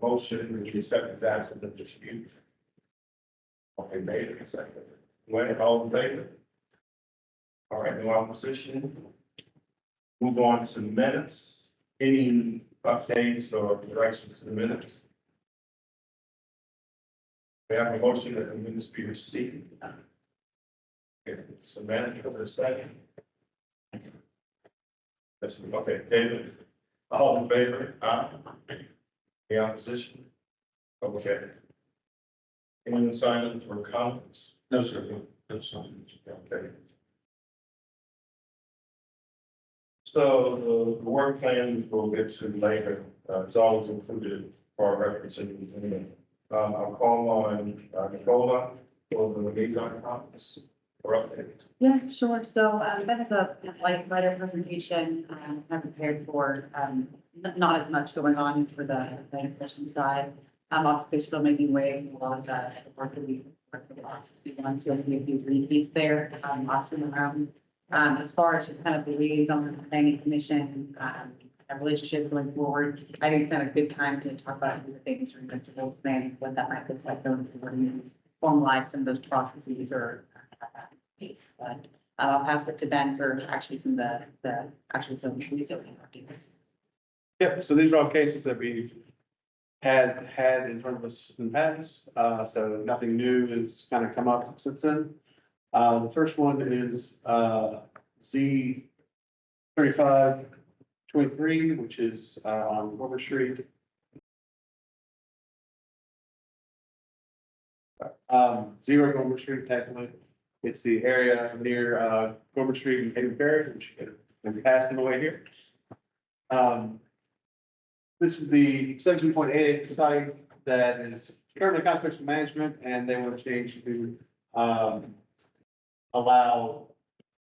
motion to accept his absence of dispute. Okay, made it, second. Wayne, all in favor? All right, no opposition. Move on to minutes. Any updates or corrections to the minutes? We have a motion that the minutes be received. Okay, so manager for the second. That's okay, David. All in favor? Aye. Any opposition? Okay. Anyone sign up for comments? No, sir. No signs. Okay. So the work plan we'll get to later. It's always included for referencing. I'll call on Nicola for the liaison comments or update. Yeah, sure. So that is a light writer presentation. I'm prepared for not as much going on for the planning commission side. Obviously, still making waves and a lot of work that we worked for the last few months. You'll see a few repeats there last time around. As far as just kind of the liaison with the planning commission, a relationship going forward, I think it's been a good time to talk about the things we're going to plan, what that might look like going forward, and formalize some of those processes or piece. But I'll pass it to Ben for actually some of the actual zoning updates. Yep, so these are all cases that we've had in front of us in the past, so nothing new has kind of come up since then. The first one is Z 3523, which is on Wilbur Street. Zero Wilbur Street, technically. It's the area near Wilbur Street and Hayden Ferry, which we passed on the way here. This is the 17.8 site that is currently conservation management, and they want to change to allow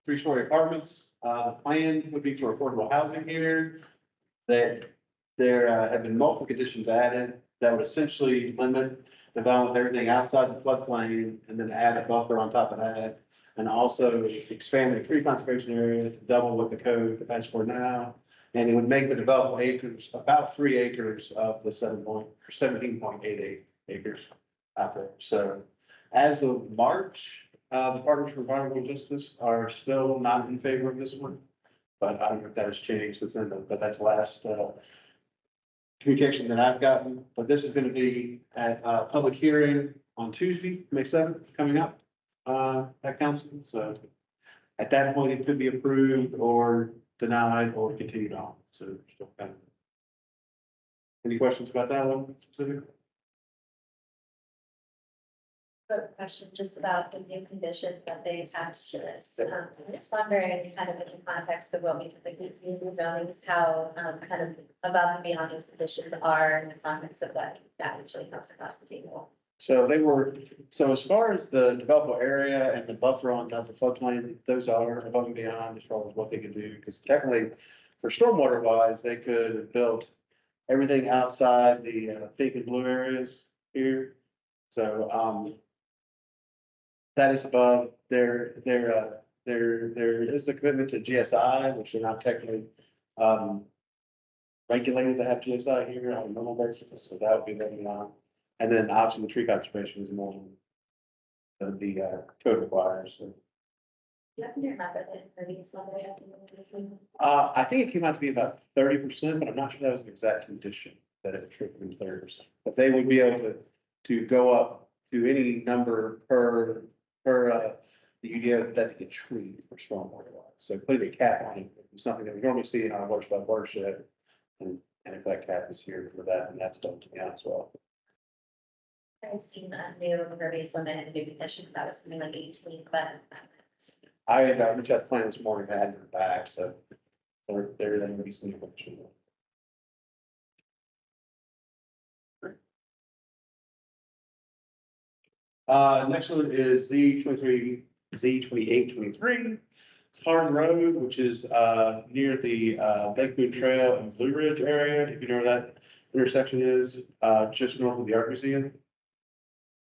3-story apartments. The plan would be for affordable housing here. That there have been multiple conditions added that would essentially limit development everything outside the floodplain and then add a buffer on top of that. And also expand the tree conservation area to double what the code as for now. And it would make the developable acres about 3 acres of the 17.88 acres out there. So as of March, the Partners for Environmental Justice are still not in favor of this one. But I don't know if that has changed since then, but that's the last communication that I've gotten. But this is going to be at a public hearing on Tuesday, May 7th, coming up at council. So at that point, it could be approved or denied or continued on. So still kind of. Any questions about that one? A question just about the new conditions that they attached to this. I'm just wondering, kind of in the context of what we typically see in the zonings, how kind of above and beyond those conditions are in the context of what that usually comes across the table. So as far as the developable area and the buffer on top of floodplain, those are above and beyond as far as what they could do. Because technically, for stormwater wise, they could have built everything outside the pink and blue areas here. So that is above there is a commitment to GSI, which are not technically regulated to have GSI here on a normal basis. So that would be very beyond. And then obviously the tree conservation is more than the code requires. So. Yeah, you remember that previous level. I think it came out to be about 30%, but I'm not sure that was an exact condition that it trickled to 30%. But they would be able to go up to any number per the UDO that they could treat for stormwater wise. So putting a cap on it is something that we normally see in our watershed, and if that cap is here for that, and that's built out as well. I've seen that new impervious limit and new conditions, that was something like 18, but. I reached out to plan this morning, I had it back, so there then be some information. Next one is Z2823. It's Hardin Road, which is near the Lake Moon Trail and Blue Ridge area. If you know where that intersection is, just north of the Art Museum.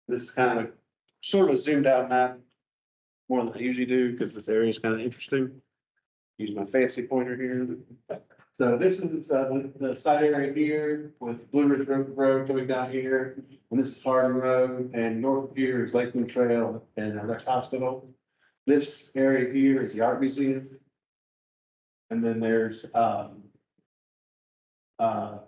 This is kind of sort of a zoomed out map, more than I usually do, because this area is kind of interesting. Use my fancy pointer here. So this is the side area here with Blue Ridge Road coming down here. And this is Hardin Road, and north of here is Lakeland Trail and Rex Hospital. This area here is the Art Museum. And then there's development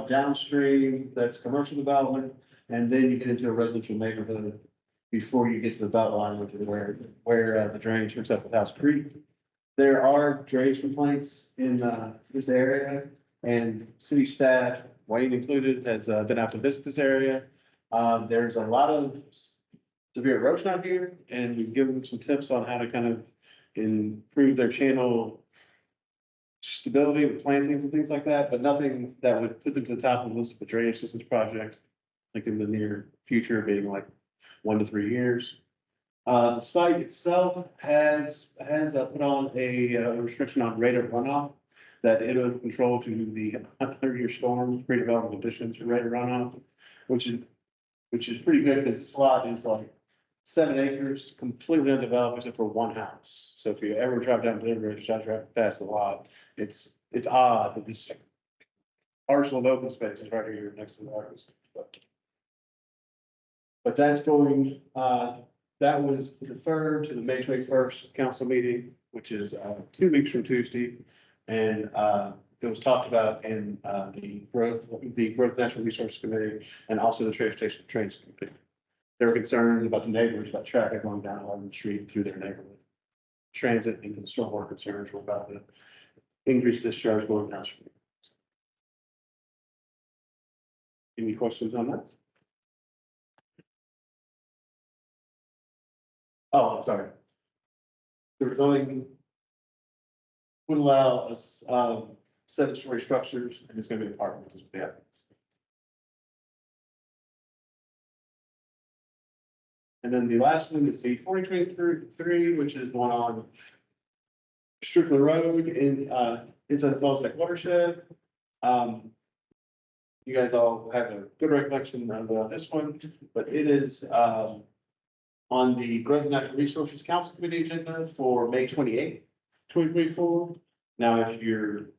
downstream, that's commercial development. And then you get into a residential neighborhood before you get to the belt line, which is where the drainage hooks up with House Creek. There are drainage complaints in this area, and city staff, Wayne included, has been out to visit this area. There's a lot of severe erosion out here, and we've given them some tips on how to kind of improve their channel stability with plantings and things like that, but nothing that would put them to the top of the list of the drainage systems projects, like in the near future, being like 1 to 3 years. The site itself has put on a restriction on rate of runoff that it'll control to the 100-year storms, pre-development conditions for rate of runoff, which is pretty good because this lot is like 7 acres, completely undeveloped except for one house. So if you ever drive down Blue Ridge, try to drive past the lot, it's odd that this parcel of open space is right here next to the artist. But that's going, that was deferred to the May 21st council meeting, which is 2 weeks from Tuesday. And it was talked about in the Growth Natural Resource Committee and also the Transportation Trains Committee. They were concerned about the neighbors, about traffic going down 11th Street through their neighborhood. Transit and stormwater concerns were about the increased discharge going downstream. Any questions on that? Oh, I'm sorry. The zoning would allow us 7-story structures, and it's going to be apartments is what they have. And then the last one is the 4023, which is the one on Strickland Road in it's a Falls Lake watershed. You guys all have a good recollection of this one, but it is on the Growth and Natural Resources Council Committee agenda for May 28th, 2024. Now, if you're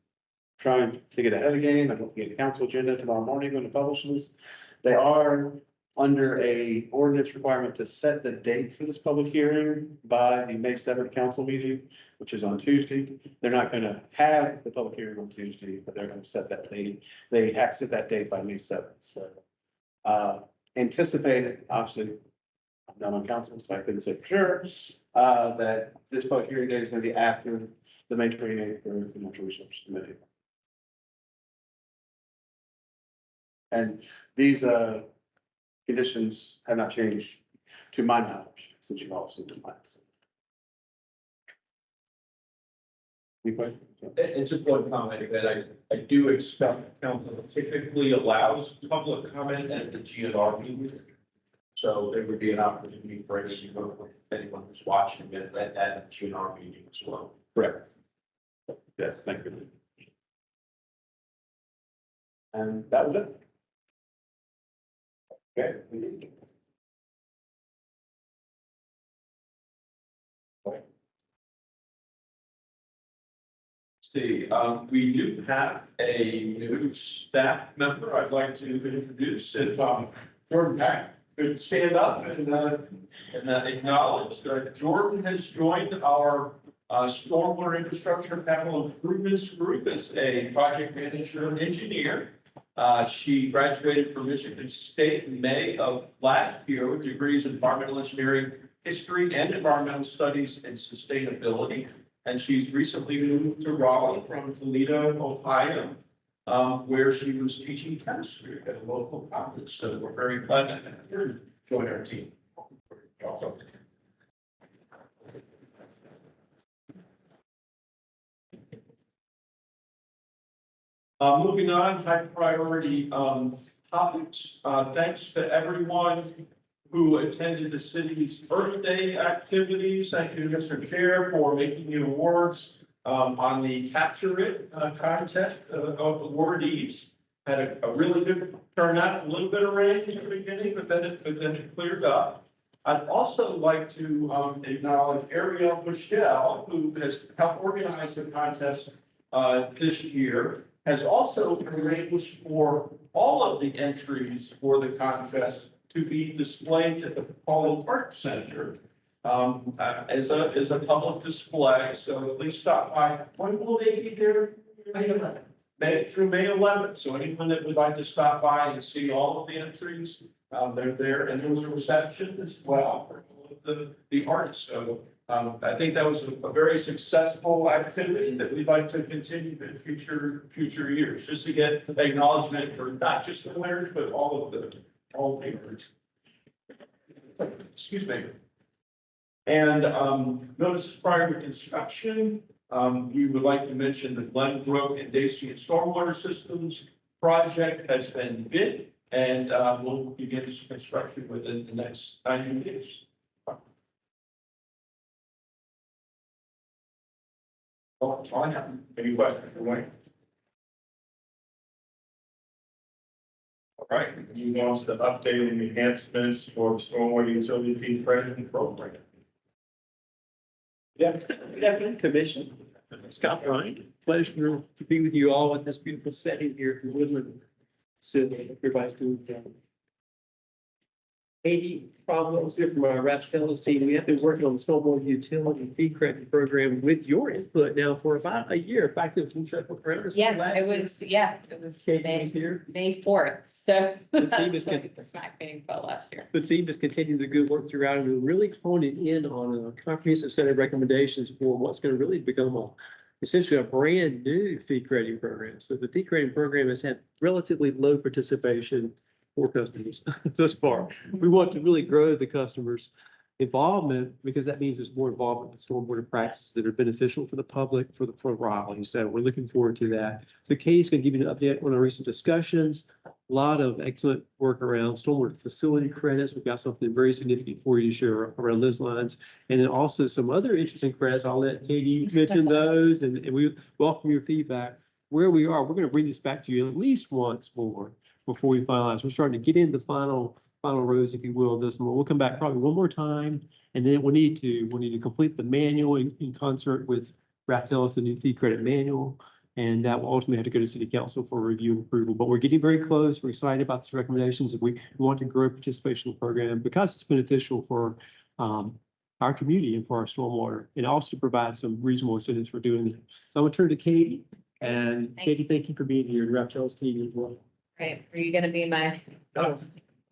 trying to get ahead of the game, I don't get the council agenda tomorrow morning when it publishes. They are under a ordinance requirement to set the date for this public hearing by the May 7th council meeting, which is on Tuesday. They're not going to have the public hearing on Tuesday, but they're going to set that date. They have to set that date by May 7th. So anticipated, obviously, I'm not on council, so I couldn't say for sure that this public hearing date is going to be after the May 28th Growth and Natural Resources Committee. And these conditions have not changed to my knowledge since you've all seen the plans. Any questions? And just one comment that I do expect council typically allows public comment at the GNR meeting. So there would be an opportunity for anyone who's watching it at the GNR meeting as well. Correct. Yes, thank you. And that was it. Okay. See, we do have a new staff member I'd like to introduce. And Jordan Pack, could stand up and acknowledge that Jordan has joined our stormwater infrastructure capital improvements group as a project manager and engineer. She graduated from Michigan State in May of last year with degrees in environmental engineering, history, and environmental studies and sustainability. And she's recently moved to Raleigh from Toledo, Ohio, where she was teaching chemistry at a local college. So we're very glad to have her join our team. Moving on, high priority topics. Thanks to everyone who attended the city's Earth Day activities. Thank you, Mr. Chair, for making the awards on the Capture It contest of awardees. Had a really good turnout, a little bit of rain in the beginning, but then it cleared up. I'd also like to acknowledge Ariel Michelle, who has helped organize the contest this year has also arranged for all of the entries for the contest to be displayed at the Pauling Park Center as a public display. So please stop by. When will they be there? May 11th. Through May 11th. So anyone that would like to stop by and see all of the entries, they're there. And there was a reception as well for all of the artists. So I think that was a very successful activity that we'd like to continue in future years, just to get acknowledgement for not just the winners, but all the winners. Excuse me. And notices prior to construction, we would like to mention the Glenbrook and Dacian Stormwater Systems project has been bid, and we'll begin this construction within the next 90 days. Any questions for Wayne? All right, move on to the update and enhancements for the stormwater utility fee crediting program. Yeah, good afternoon, Commission. Scott Bryant, pleasure to be with you all in this beautiful setting here at the Woodland. So everybody's doing well. 80 problems here from our Raftellus team. We have been working on the stormwater utility fee credit program with your input now for about a year. In fact, it was Yeah, it was Katie was here. May 4th, so. The team is The smack meeting fell last year. The team has continued the good work throughout, and we're really honing in on a comprehensive set of recommendations for what's going to really become essentially a brand new fee crediting program. So the fee crediting program has had relatively low participation for customers thus far. We want to really grow the customers' involvement because that means there's more involvement with stormwater practices that are beneficial for the public, for Raleigh. So we're looking forward to that. So Katie's going to give you an update on our recent discussions. A lot of excellent work around stormwater facility credits. We've got something very significant for you to share around those lines. And then also some other interesting credits. I'll let Katie mention those, and we welcome your feedback. Where we are, we're going to bring this back to you at least once more before we finalize. We're starting to get into the final rows, if you will, of this one. We'll come back probably one more time, and then we'll need to complete the manual in concert with Raftellus, the new fee credit manual, and that will ultimately have to go to City Council for review and approval. But we're getting very close. We're excited about these recommendations, and we want to grow participation in the program because it's beneficial for our community and for our stormwater, and also provide some reasonable incentives for doing it. So I'm going to turn to Katie, and Thanks. Katie, thank you for being here, Raftellus team as well. Right, are you gonna be my,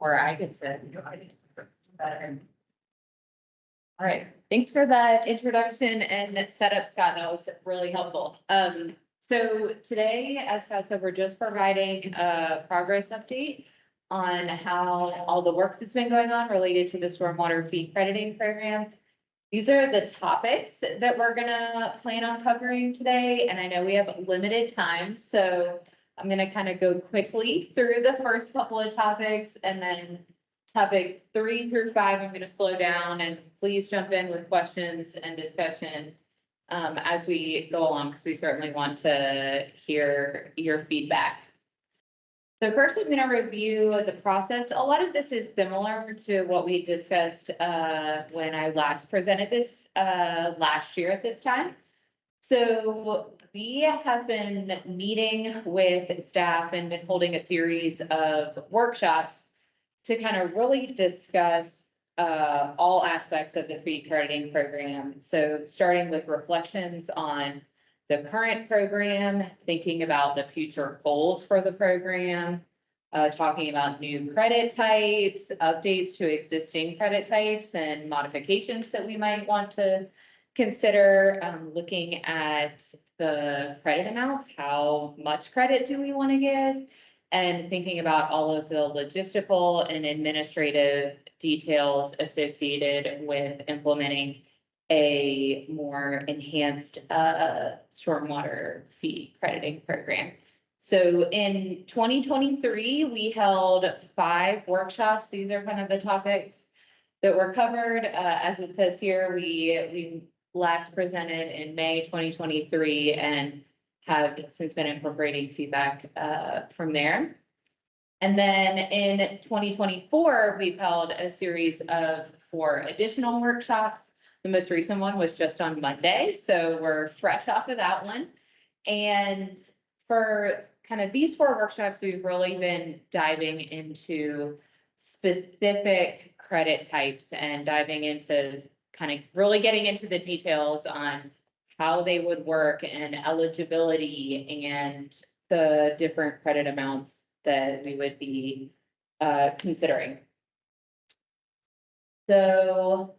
or I get to? Better. All right, thanks for that introduction and setup, Scott. That was really helpful. So today, as Scott said, we're just providing a progress update on how all the work that's been going on related to the stormwater fee crediting program. These are the topics that we're gonna plan on covering today, and I know we have limited time, so I'm gonna kind of go quickly through the first couple of topics, and then topics 3 through 5, I'm gonna slow down, and please jump in with questions and discussion as we go along, because we certainly want to hear your feedback. So first, I'm gonna review the process. A lot of this is similar to what we discussed when I last presented this last year at this time. So we have been meeting with staff and been holding a series of workshops to kind of really discuss all aspects of the fee crediting program. So starting with reflections on the current program, thinking about the future goals for the program, talking about new credit types, updates to existing credit types, and modifications that we might want to consider, looking at the credit amounts, how much credit do we want to give, and thinking about all of the logistical and administrative details associated with implementing a more enhanced stormwater fee crediting program. So in 2023, we held 5 workshops. These are kind of the topics that were covered. As it says here, we last presented in May 2023 and have since been incorporating feedback from there. And then in 2024, we've held a series of 4 additional workshops. The most recent one was just on Monday, so we're fresh off of that one. And for kind of these 4 workshops, we've really been diving into specific credit types and diving into kind of really getting into the details on how they would work and eligibility and the different credit amounts that we would be considering. So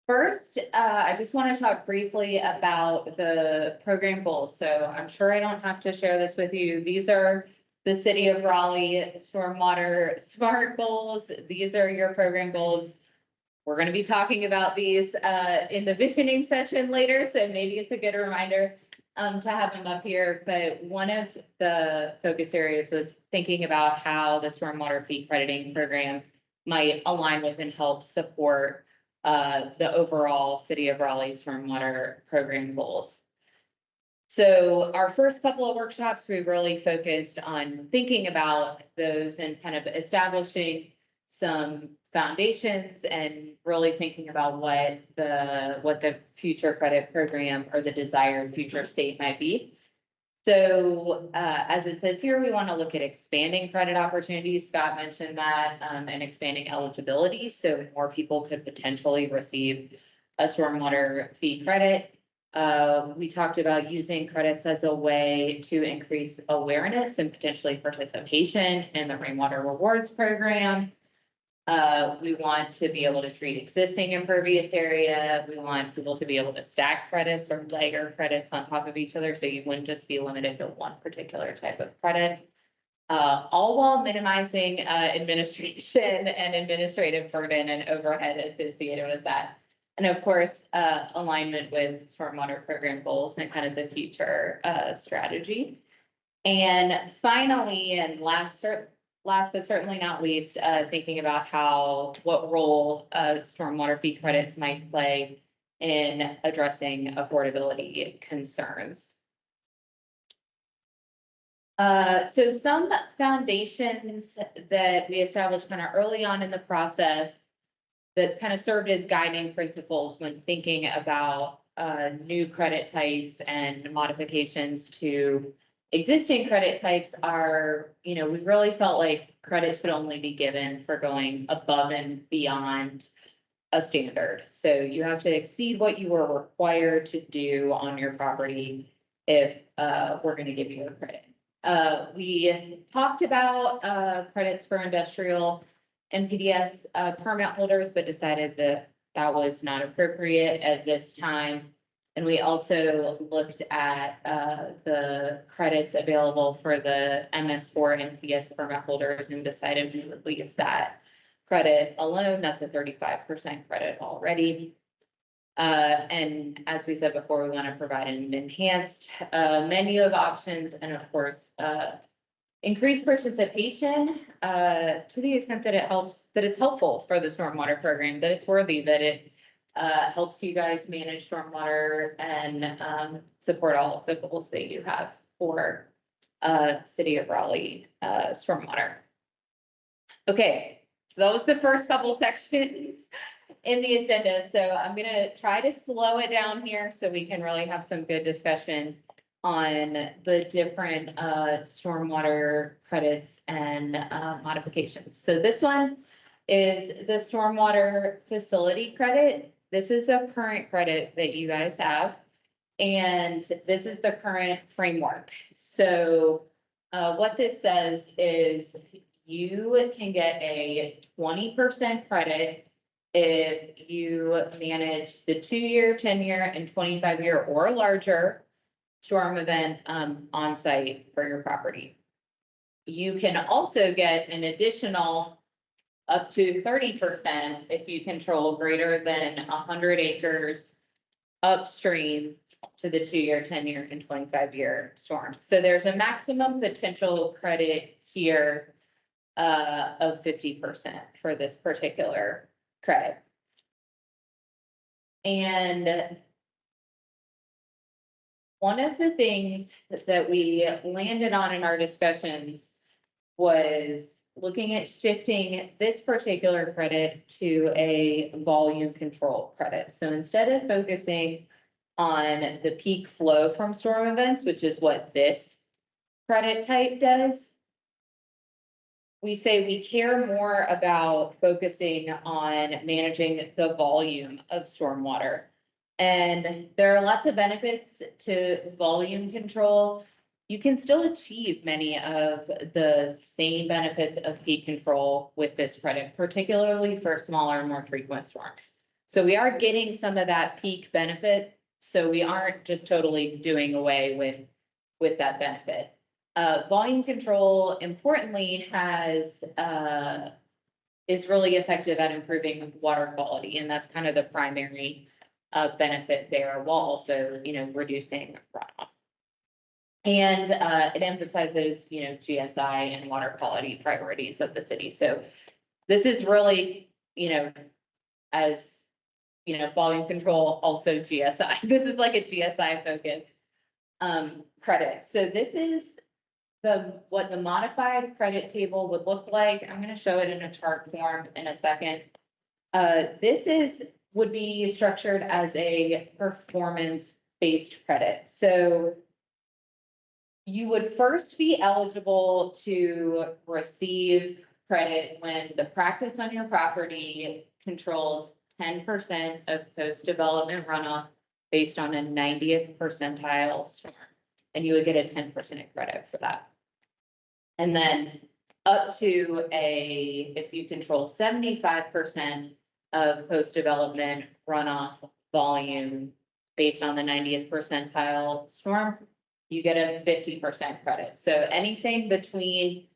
first, I just want to talk briefly about the program goals. So I'm sure I don't have to share this with you. These are the City of Raleigh Stormwater SMART goals. These are your program goals. We're going to be talking about these in the visioning session later, so maybe it's a good reminder to have them up here. But one of the focus areas was thinking about how the stormwater fee crediting program might align with and help support the overall City of Raleigh stormwater program goals. So our first couple of workshops, we really focused on thinking about those and kind of establishing some foundations and really thinking about what the future credit program or the desired future state might be. So as it says here, we want to look at expanding credit opportunities. Scott mentioned that, and expanding eligibility, so more people could potentially receive a stormwater fee credit. We talked about using credits as a way to increase awareness and potentially participation in the Rainwater Rewards program. We want to be able to treat existing impervious area. We want people to be able to stack credits or layer credits on top of each other, so you wouldn't just be limited to one particular type of credit. All while minimizing administration and administrative burden and overhead associated with that. And of course, alignment with stormwater program goals and kind of the future strategy. And finally, and last but certainly not least, thinking about what role stormwater fee credits might play in addressing affordability concerns. So some foundations that we established kind of early on in the process that's kind of served as guiding principles when thinking about new credit types and modifications to existing credit types are, we really felt like credit should only be given for going above and beyond a standard. So you have to exceed what you were required to do on your property if we're going to give you a credit. We talked about credits for industrial and PDS permit holders, but decided that that was not appropriate at this time. And we also looked at the credits available for the MS4 and PS permit holders and decided we would leave that credit alone. That's a 35% credit already. And as we said before, we want to provide an enhanced menu of options and of course, increase participation to the extent that it's helpful for the stormwater program, that it's worthy, that it helps you guys manage stormwater and support all of the goals that you have for City of Raleigh stormwater. Okay, so that was the first couple sections in the agenda. So I'm going to try to slow it down here so we can really have some good discussion on the different stormwater credits and modifications. So this one is the stormwater facility credit. This is a current credit that you guys have, and this is the current framework. So what this says is you can get a 20% credit if you manage the 2-year, 10-year, and 25-year or larger storm event on site for your property. You can also get an additional up to 30% if you control greater than 100 acres upstream to the 2-year, 10-year, and 25-year storms. So there's a maximum potential credit here of 50% for this particular credit. And one of the things that we landed on in our discussions was looking at shifting this particular credit to a volume control credit. So instead of focusing on the peak flow from storm events, which is what this credit type does. We say we care more about focusing on managing the volume of stormwater. And there are lots of benefits to volume control. You can still achieve many of the same benefits of peak control with this credit, particularly for smaller and more frequent storms. So we are getting some of that peak benefit. So we aren't just totally doing away with that benefit. Volume control, importantly, is really effective at improving water quality, and that's kind of the primary benefit there, while also, reducing runoff. And it emphasizes, GSI and water quality priorities of the city. So this is really, as volume control, also GSI. This is like a GSI focus credit. So this is what the modified credit table would look like. I'm going to show it in a chart form in a second. This would be structured as a performance-based credit. So you would first be eligible to receive credit when the practice on your property controls 10% of post-development runoff based on a 90th percentile storm. And you would get a 10% credit for that. And then up to if you control 75% of post-development runoff volume based on the 90th percentile storm, you get a 50% credit. So anything between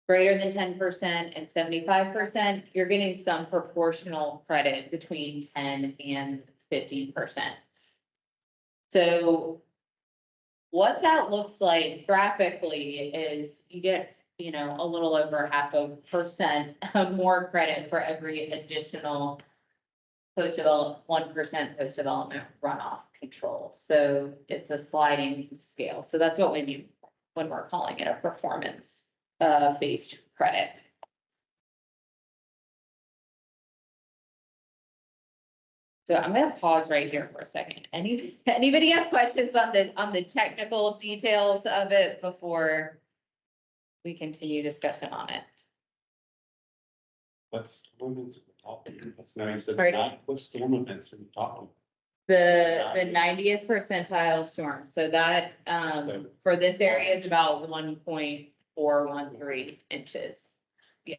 greater than 10% and 75%, you're getting some proportional credit between 10 and 50%. So what that looks like graphically is you get, a little over 0.5% more credit for every additional 1% post-development runoff control. So it's a sliding scale. So that's what we mean when we're calling it a performance based credit. So I'm going to pause right here for a second. Anybody have questions on the technical details of it before we continue discussion on it? What's storm events we're talking? That's now you said Pardon? not, what storm events are we talking? The 90th percentile storm. So that for this area is about 1.413 inches. You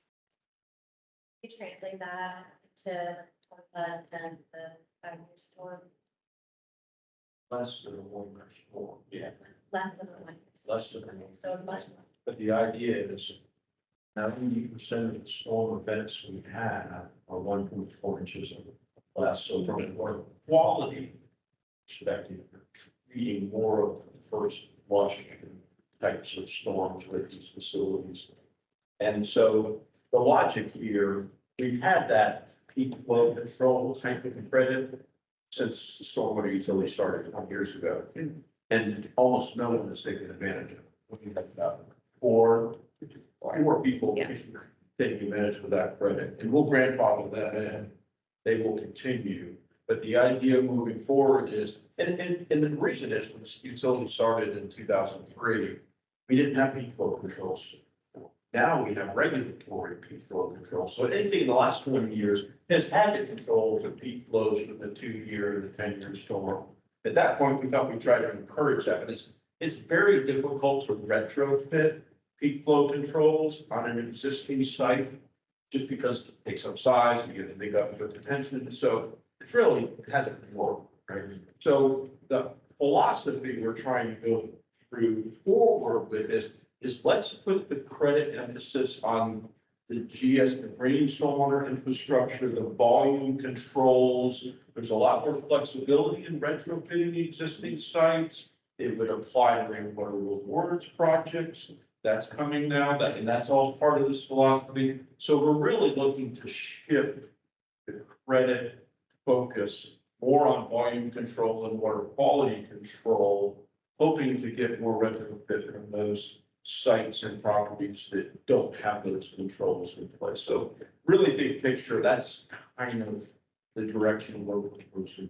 translate that to the 5-year storm, Less than a 1 storm. Yeah. less than one. Less than a 1. So much more. But the idea is 90% of the storm events we have are 1.4 inches or less. So from a water quality perspective, you're treating more of the first Washington types of storms with these facilities. And so the logic here, we've had that peak flow control type of credit since the stormwater utility started 20 years ago. And almost no one has taken advantage of it. We have about four people Yeah. taking advantage of that credit, and we'll grandfather that in. They will continue, but the idea moving forward is, and the reason is when this utility started in 2003, we didn't have peak flow controls. Now we have regulatory peak flow controls. So anything in the last 20 years has had to control the peak flows for the 2-year and the 10-year storm. At that point, we thought we'd try to encourage that, but it's very difficult to retrofit peak flow controls on an existing site just because it takes up size, you get to dig up with attention. So it really hasn't worked, right? So the philosophy we're trying to go through forward with this is let's put the credit emphasis on the the drainage stormwater infrastructure, the volume controls. There's a lot more flexibility in retrofitting the existing sites. It would apply to rainwater rewards projects. That's coming now, and that's all part of this philosophy. So we're really looking to shift the credit focus more on volume control and water quality control, hoping to get more retrofit from those sites and properties that don't have those controls in place. So really big picture, that's kind of the direction we're proposing.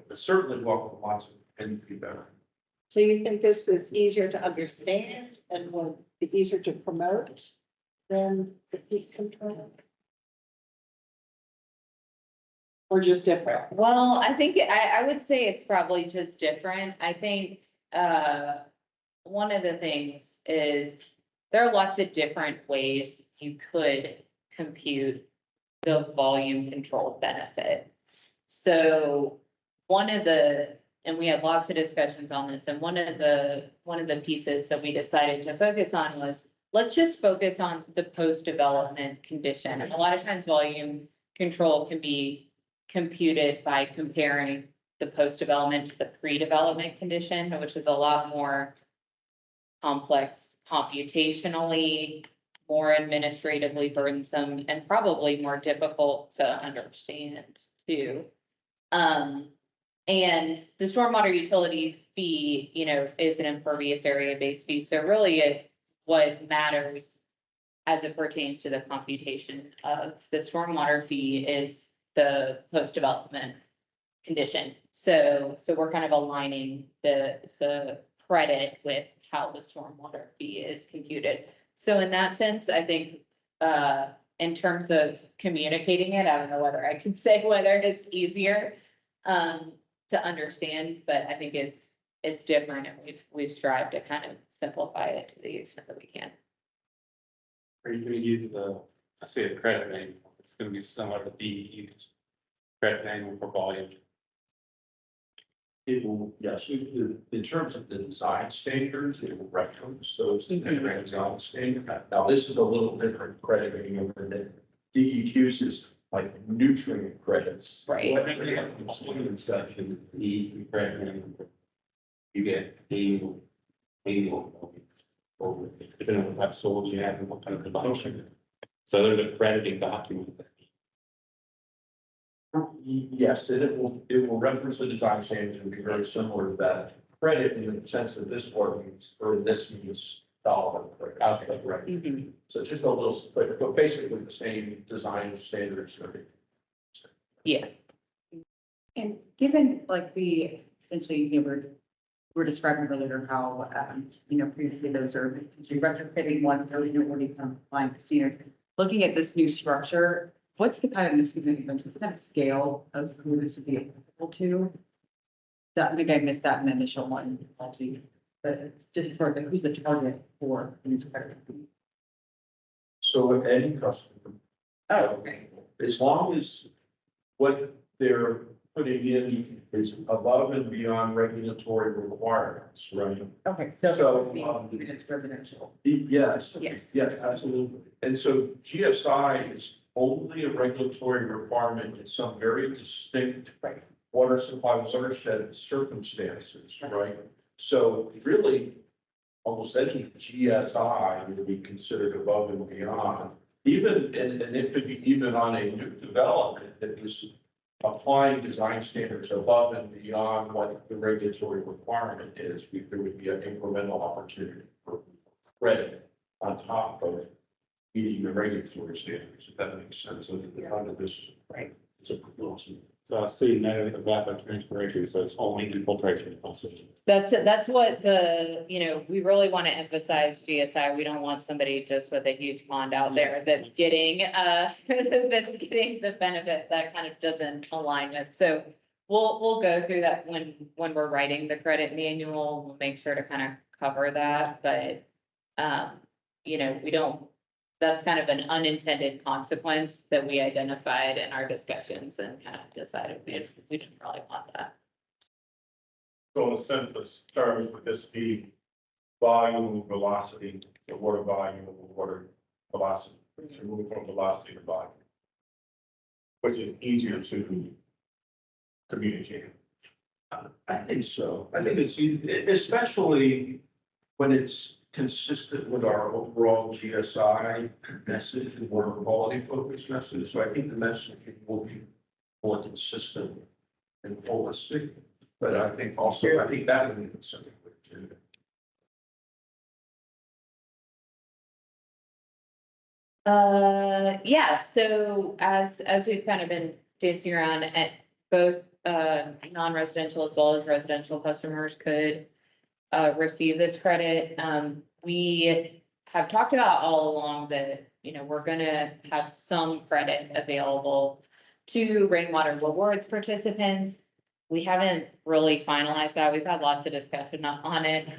But certainly welcome lots of any feedback. So you think this is easier to understand and would be easier to promote than the peak control? Or just different? Well, I think, I would say it's probably just different. I think, one of the things is there are lots of different ways you could compute the volume control benefit. So one of the, and we had lots of discussions on this, and one of the pieces that we decided to focus on was, let's just focus on the post-development condition. And a lot of times volume control can be computed by comparing the post-development to the pre-development condition, which is a lot more complex computationally, more administratively burdensome, and probably more difficult to understand too. And the stormwater utility fee, is an impervious area based fee. So really what matters as it pertains to the computation of the stormwater fee is the post-development condition. So we're kind of aligning the credit with how the stormwater fee is computed. So in that sense, I think, in terms of communicating it, I don't know whether I can say whether it's easier, to understand, but I think it's different, and we've strived to kind of simplify it to the extent that we can. Are you gonna use I say a credit name, it's gonna be similar to DEQ's credit name for volume. It will, yes, in terms of the design standards, it will reference those integrated design standard. Now, this is a little different crediting over the DEQ's is like nutrient credits. Right. Whatever you have in section E, credit name, you get annual, or depending on what soils you have and what kind of function. So there's a crediting document. Yes, and it will reference the design standards and be very similar to that. Credit in the sense that this ordinance, or this means dollar, right? Mhm. So it's just a little, but basically the same design standards. Yeah. And given like essentially, we're describing earlier how, previously those are potentially retrofitting ones that are already compliant with standards. Looking at this new structure, what's the kind of, what's the kind of scale of who this would be applicable to? That, maybe I missed that in the initial one, apologies, but just sort of, who's the target for these credit? So any customer, Oh, okay. as long as what they're putting in is above and beyond regulatory requirements, right? Okay, So, even it's residential. Yes. Yes. Yes, absolutely. And so GSI is only a regulatory requirement in some very distinct water supply watershed circumstances, right? So really, almost any GSI would be considered above and beyond. Even, and it could be even on a new development that was applying design standards above and beyond what the regulatory requirement is, there would be an incremental opportunity for credit on top of meeting the regulatory standards, if that makes sense. So the under this. Right. It's a proposal. So I see no evapotranspiration, so it's only infiltration. That's what we really want to emphasize GSI. We don't want somebody just with a huge pond out there that's getting, that's getting the benefit that kind of doesn't align with. So we'll go through that when we're writing the credit manual. We'll make sure to kind of cover that, but, we don't, that's kind of an unintended consequence that we identified in our discussions and kind of decided we didn't really want that. So in the simplest terms, would this be volume, velocity, the water volume, water velocity, to move from velocity to volume? Which is easier to communicate. I think so. I think it's, especially when it's consistent with our overall GSI message and water quality focused message. So I think the message will be more consistent and holistic. But I think also, I think that would be something too. Yeah, so as we've kind of been dancing around at both non-residential as well as residential customers could receive this credit. We have talked about all along that, we're gonna have some credit available to rainwater rewards participants. We haven't really finalized that. We've had lots of discussion on it.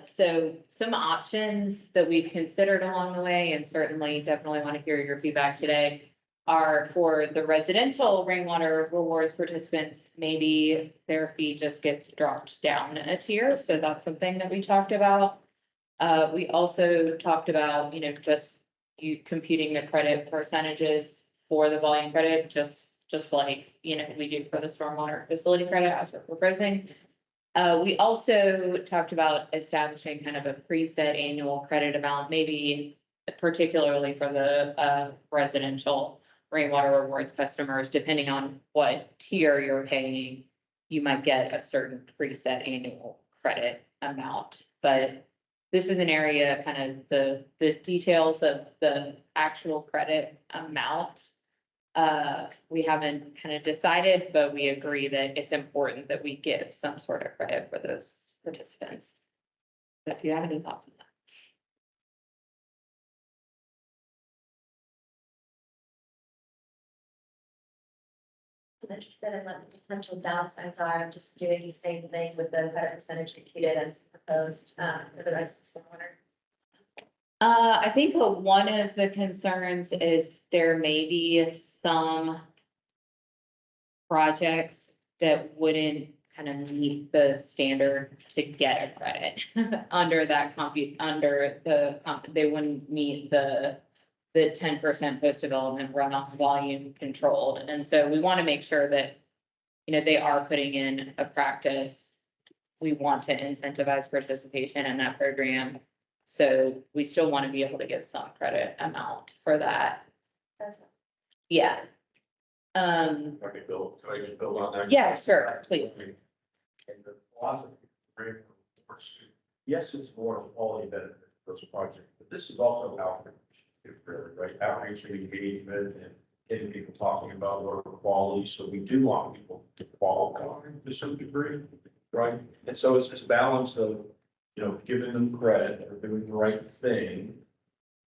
So some options that we've considered along the way, and certainly definitely want to hear your feedback today, are for the residential rainwater rewards participants, maybe their fee just gets dropped down a tier. So that's something that we talked about. We also talked about, just you computing the credit percentages for the volume credit, just like, we do for the stormwater facility credit as we're proposing. We also talked about establishing kind of a preset annual credit amount, maybe particularly for the residential rainwater rewards customers, depending on what tier you're paying, you might get a certain preset annual credit amount. But this is an area, kind of the details of the actual credit amount. We haven't kind of decided, but we agree that it's important that we give some sort of credit for those participants. If you have any thoughts on that. I'm interested in what the potential downsides are of just doing the same thing with the credit percentage computed as proposed, for the rest of the stormwater. I think one of the concerns is there may be some projects that wouldn't kind of meet the standard to get a credit under that they wouldn't meet the 10% post-development runoff volume controlled. And so we want to make sure that, they are putting in a practice. We want to incentivize participation in that program. So we still want to be able to give some credit amount for that. Yeah. Can I just build on that? Yeah, sure, please. And the philosophy of rainwater rewards, yes, it's more of a quality benefit for those projects, but this is also outreach, really, right? Outreach and engagement and getting people talking about water quality. So we do want people to qualify to some degree, right? And so it's this balance of, giving them credit or doing the right thing.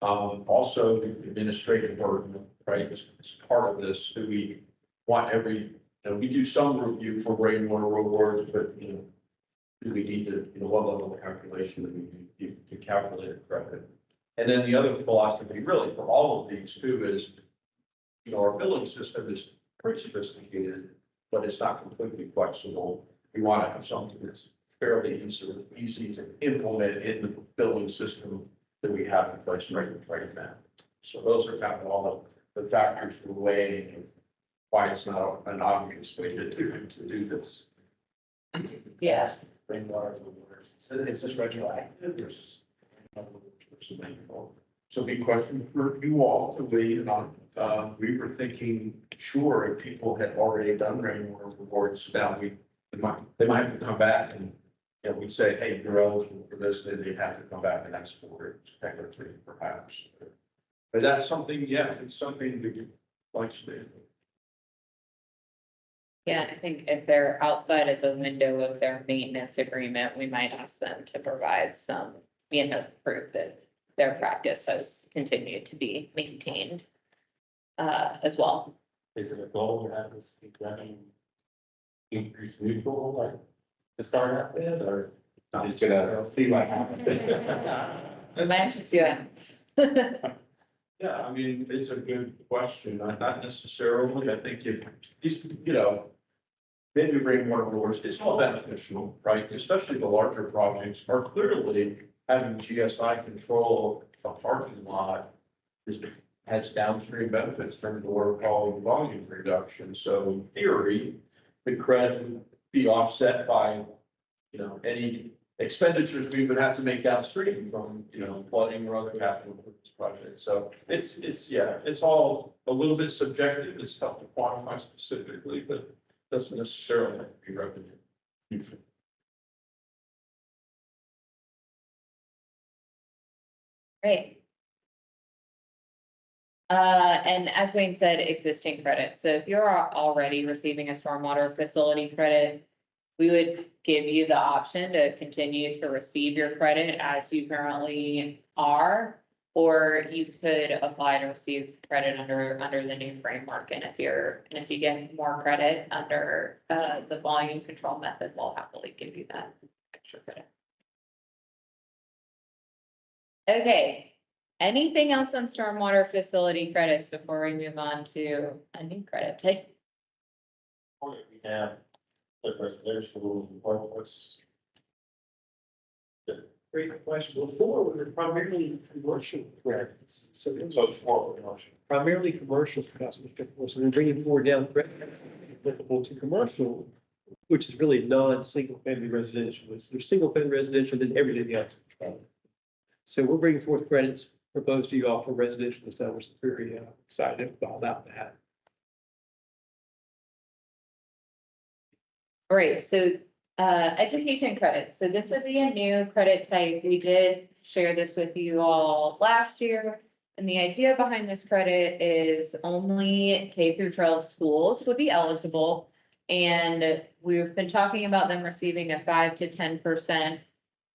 Also the administrative burden, right, is part of this. Do we want we do some review for rainwater rewards, but, do we need to, what level of calculation do we need to calculate a credit? And then the other philosophy really for all of these too is, our billing system is pretty sophisticated, but it's not completely flexible. We want to have something that's fairly easy to implement in the billing system that we have in place right now. So those are kind of all the factors we're weighing and why it's not an obvious way to do this. Yes. Rainwater, so it's just retroactive versus. So big question for you all to weigh in on. We were thinking, sure, if people had already done rainwater rewards, now they might have to come back and, we'd say, hey, you're eligible for this, then they'd have to come back and ask for it, technically, perhaps. But that's something, it's something that you'd like to do. Yeah, I think if they're outside of the window of their maintenance agreement, we might ask them to provide some, proof that their practice has continued to be maintained as well. Is it a goal to have this be running increase neutral, like to start out with, or just gonna see what happens? We might have to see it. Yeah, I mean, it's a good question. Not necessarily. I think if these, maybe rainwater rewards, it's all beneficial, right? Especially the larger projects are clearly having GSI control a parking lot has downstream benefits from the water quality volume reduction. So in theory, the credit would be offset by, any expenditures we would have to make downstream from, flooding or other capital projects. So it's all a little bit subjective. It's tough to quantify specifically, but doesn't necessarily have to be revenue neutral. Great. And as Wayne said, existing credits. So if you're already receiving a stormwater facility credit, we would give you the option to continue to receive your credit as you currently are. Or you could apply to receive credit under the new framework. And if you get more credit under, the volume control method, we'll happily give you that extra credit. Okay, anything else on stormwater facility credits before we move on to a new credit type? We have the residential, what's Great question. Before, we were primarily commercial credits. So so for commercial? primarily commercial customers, so we're bringing forward down credit applicable to commercial, which is really non-single family residential. There's single family residential, then everything else. So we're bringing forth credits proposed to you all for residential, so we're very excited about that. All right, so education credits. So this would be a new credit type. We did share this with you all last year. And the idea behind this credit is only K through 12 schools would be eligible. And we've been talking about them receiving a 5 to 10%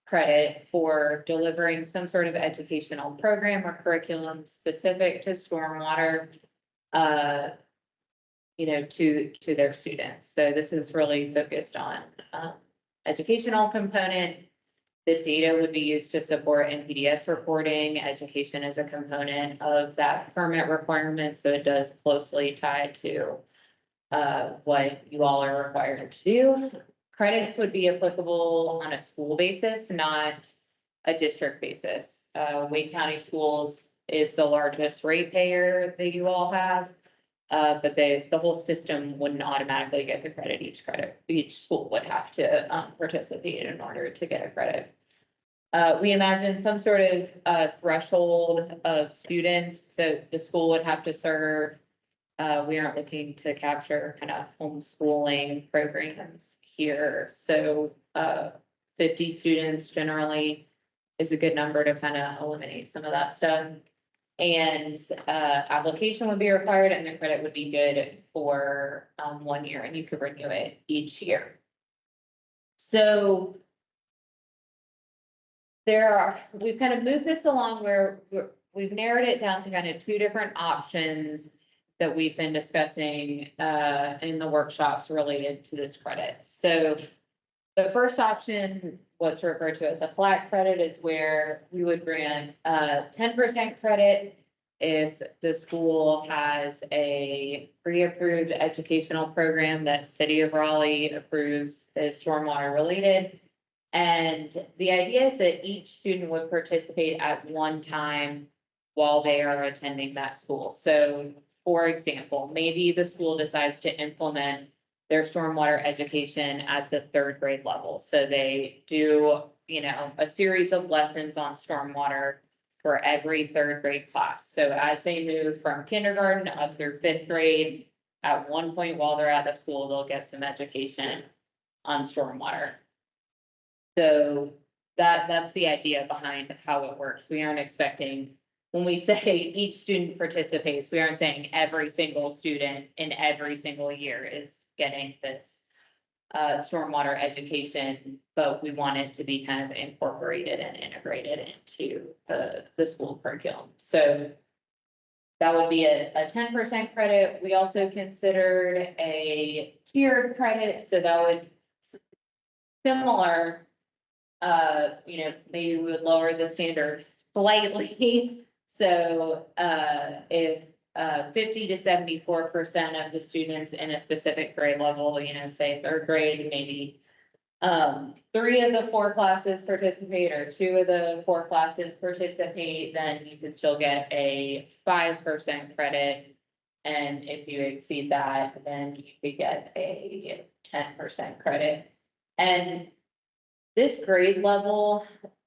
credit for delivering some sort of educational program or curriculum specific to stormwater, to their students. So this is really focused on educational component. The data would be used to support NPDS reporting. Education is a component of that permit requirement, so it does closely tie to what you all are required to do. Credits would be applicable on a school basis, not a district basis. Wake County Schools is the largest ratepayer that you all have. But the whole system wouldn't automatically get the credit. Each school would have to participate in order to get a credit. We imagine some sort of threshold of students that the school would have to serve. We aren't looking to capture kind of homeschooling programs here. So 50 students generally is a good number to kind of eliminate some of that stuff. And application would be required and the credit would be good for 1 year and you could renew it each year. So we've kind of moved this along where we've narrowed it down to kind of 2 different options that we've been discussing in the workshops related to this credit. So the first option, what's referred to as a flat credit, is where we would grant 10% credit if the school has a pre-approved educational program that City of Raleigh approves as stormwater related. And the idea is that each student would participate at one time while they are attending that school. So, for example, maybe the school decides to implement their stormwater education at the 3rd grade level. So they do, a series of lessons on stormwater for every 3rd grade class. So as they move from kindergarten up through 5th grade, at one point while they're at the school, they'll get some education on stormwater. So that's the idea behind how it works. We aren't expecting, when we say each student participates, we aren't saying every single student in every single year is getting this stormwater education, but we want it to be kind of incorporated and integrated into the school curriculum. So that would be a 10% credit. We also considered a tiered credit, so that would similar, maybe we would lower the standard slightly. So if 50 to 74% of the students in a specific grade level, say 3rd grade, maybe 3 of the 4 classes participate or 2 of the 4 classes participate, then you could still get a 5% credit. And if you exceed that, then you could get a 10% credit. And this grade level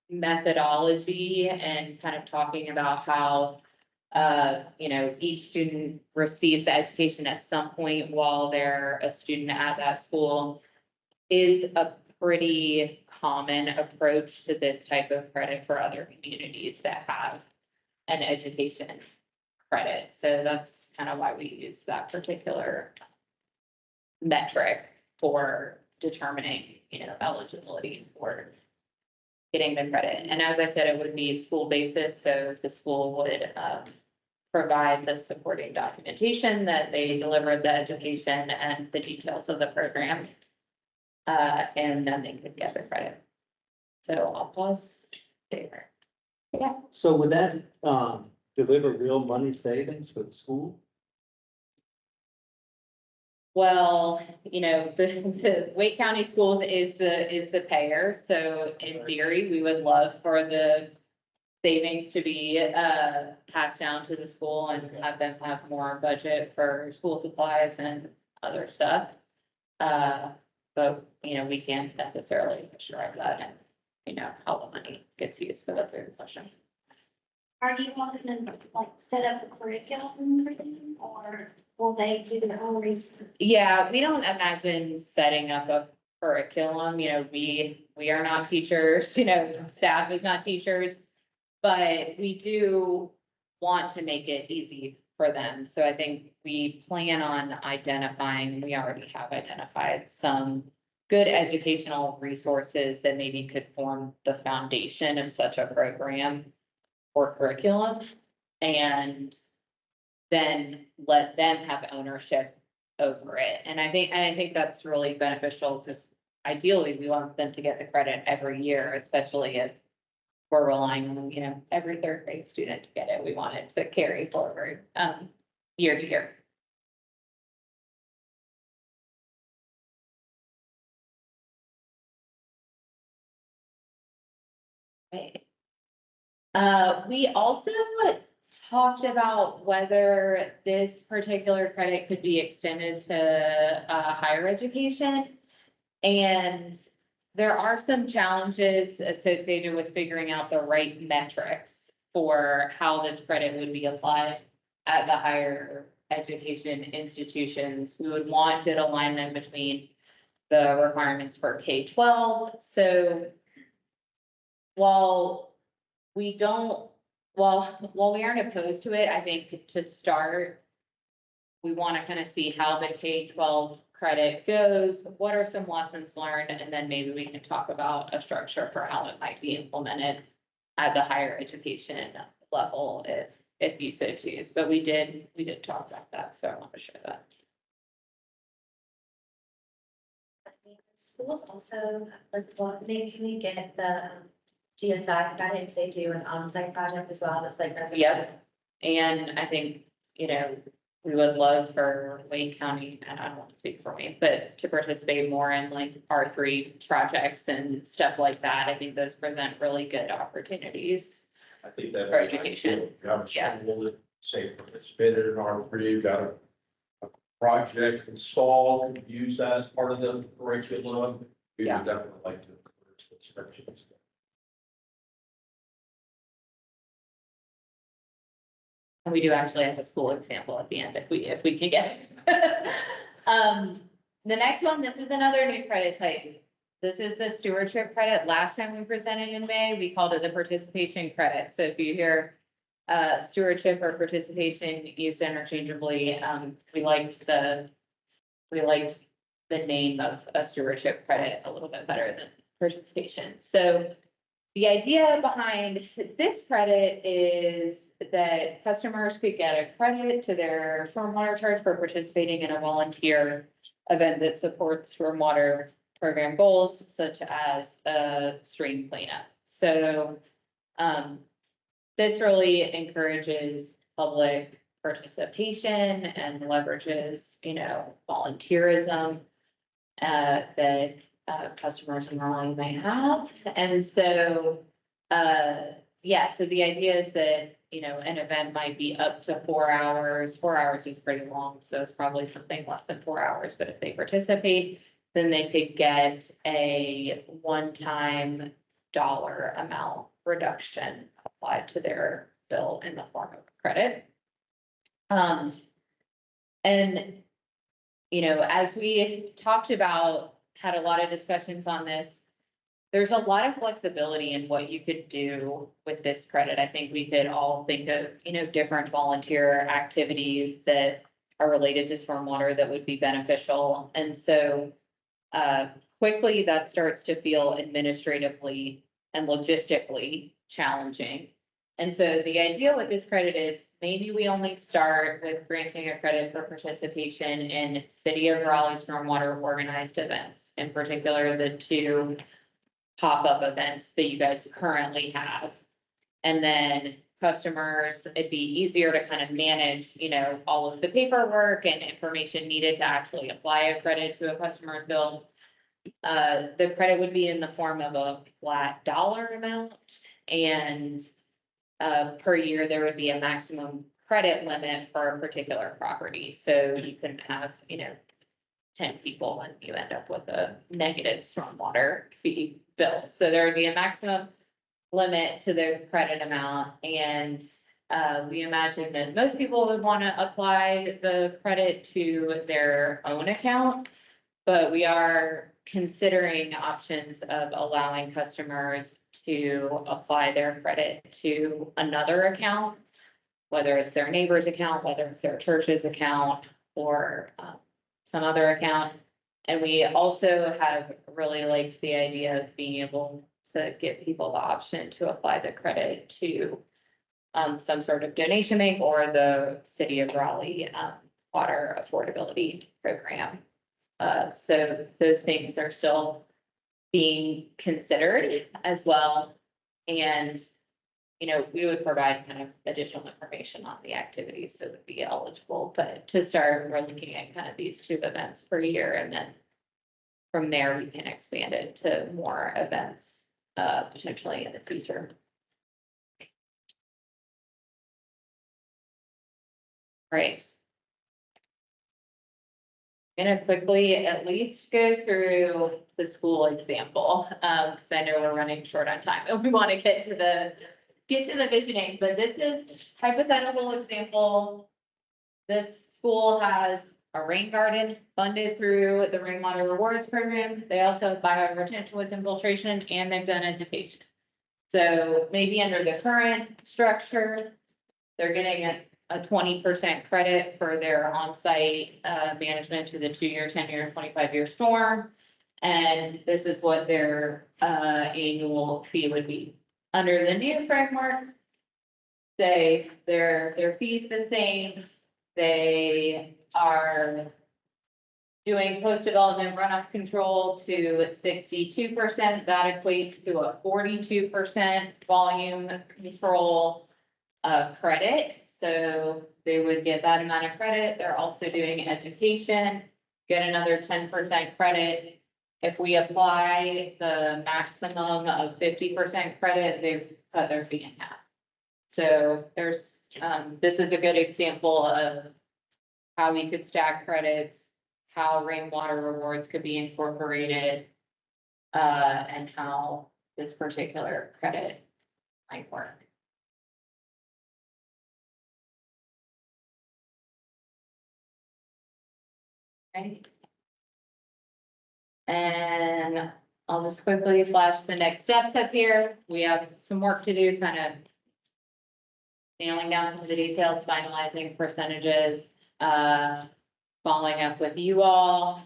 methodology and kind of talking about how each student receives the education at some point while they're a student at that school is a pretty common approach to this type of credit for other communities that have an education credit. So that's kind of why we use that particular metric for determining, eligibility for getting the credit. And as I said, it would be school basis, so the school would provide the supporting documentation that they delivered the education and the details of the program. And then they could get the credit. So I'll pause there. Yeah. So would that, deliver real money savings for the school? Well, the Wake County Schools is the payer, so in theory, we would love for the savings to be passed down to the school and have them have more budget for school supplies and other stuff. But, we can't necessarily assure that and, how the money gets used, but that's a good question. Are you all gonna like set up a curriculum for them, or will they do their own research? Yeah, we don't imagine setting up a curriculum, we are not teachers, staff is not teachers. But we do want to make it easy for them. So I think we plan on we already have identified some good educational resources that maybe could form the foundation of such a program or curriculum. And then let them have ownership over it. And I think that's really beneficial because ideally we want them to get the credit every year, especially if we're relying on, every third grade student to get it. We want it to carry forward, year to year. Okay. We also talked about whether this particular credit could be extended to, higher education. And there are some challenges associated with figuring out the right metrics for how this credit would be applied at the higher education institutions. We would want good alignment between the requirements for K-12. So while we aren't opposed to it, I think to start, we want to kind of see how the K-12 credit goes, what are some lessons learned, and then maybe we can talk about a structure for how it might be implemented at the higher education level if you so choose. But we did talk about that, so I want to share that. Schools also, like, well, can we get the GSI credit if they do an on-site project as well, just like. Yep. And I think, we would love for Wake County, and I don't want to speak for Wayne, but to participate more in like R3 projects and stuff like that. I think those present really good opportunities. I think that. For education. Got a Yeah. school that say participated in R3, got a project installed, could use that as part of the curriculum. We would Yeah. definitely like to encourage those directions. And we do actually have a school example at the end if we can get it. The next one, this is another new credit type. This is the stewardship credit. Last time we presented in May, we called it the participation credit. So if you hear stewardship or participation used interchangeably, we liked the name of a stewardship credit a little bit better than participation. So the idea behind this credit is that customers could get a credit to their stormwater charge for participating in a volunteer event that supports stormwater program goals, such as a stream cleanup. So this really encourages public participation and leverages, volunteerism that customers in Raleigh may have. And so, so the idea is that, an event might be up to 4 hours. 4 hours is pretty long, so it's probably something less than 4 hours. But if they participate, then they could get a one-time dollar amount reduction applied to their bill in the form of credit. And, as we talked about, had a lot of discussions on this, there's a lot of flexibility in what you could do with this credit. I think we could all think of, different volunteer activities that are related to stormwater that would be beneficial. And so quickly that starts to feel administratively and logistically challenging. And so the idea with this credit is maybe we only start with granting a credit for participation in City of Raleigh Stormwater organized events, in particular, the 2 pop-up events that you guys currently have. And then customers, it'd be easier to kind of manage, all of the paperwork and information needed to actually apply a credit to a customer's bill. The credit would be in the form of a flat dollar amount, and per year, there would be a maximum credit limit for a particular property. So you couldn't have, 10 people and you end up with a negative stormwater fee bill. So there would be a maximum limit to the credit amount. And we imagine that most people would want to apply the credit to their own account, but we are considering options of allowing customers to apply their credit to another account, whether it's their neighbor's account, whether it's their church's account, or some other account. And we also have really liked the idea of being able to give people the option to apply the credit to some sort of donation bank or the City of Raleigh water affordability program. So those things are still being considered as well. And, we would provide kind of additional information on the activities that would be eligible. But to start, we're looking at kind of these 2 events per year. And then from there, we can expand it to more events potentially in the future. Right. I'm gonna quickly at least go through the school example, because I know we're running short on time and we want to get to the visioning, but this is hypothetical example. This school has a rain garden funded through the Rainwater Rewards Program. They also have bioretention with infiltration, and they've done education. So maybe under the current structure, they're getting a 20% credit for their on-site management to the 2-year, 10-year, 25-year storm. And this is what their annual fee would be. Under the new framework, say their fee's the same. They are doing post-development runoff control to 62%. That equates to a 42% volume control credit. So they would get that amount of credit. They're also doing education, get another 10% credit. If we apply the maximum of 50% credit, they've cut their fee in half. So there's, this is a good example of how we could stack credits, how rainwater rewards could be incorporated, and how this particular credit might work. Right. And I'll just quickly flash the next steps up here. We have some work to do, kind of nailing down some of the details, finalizing percentages, following up with you all,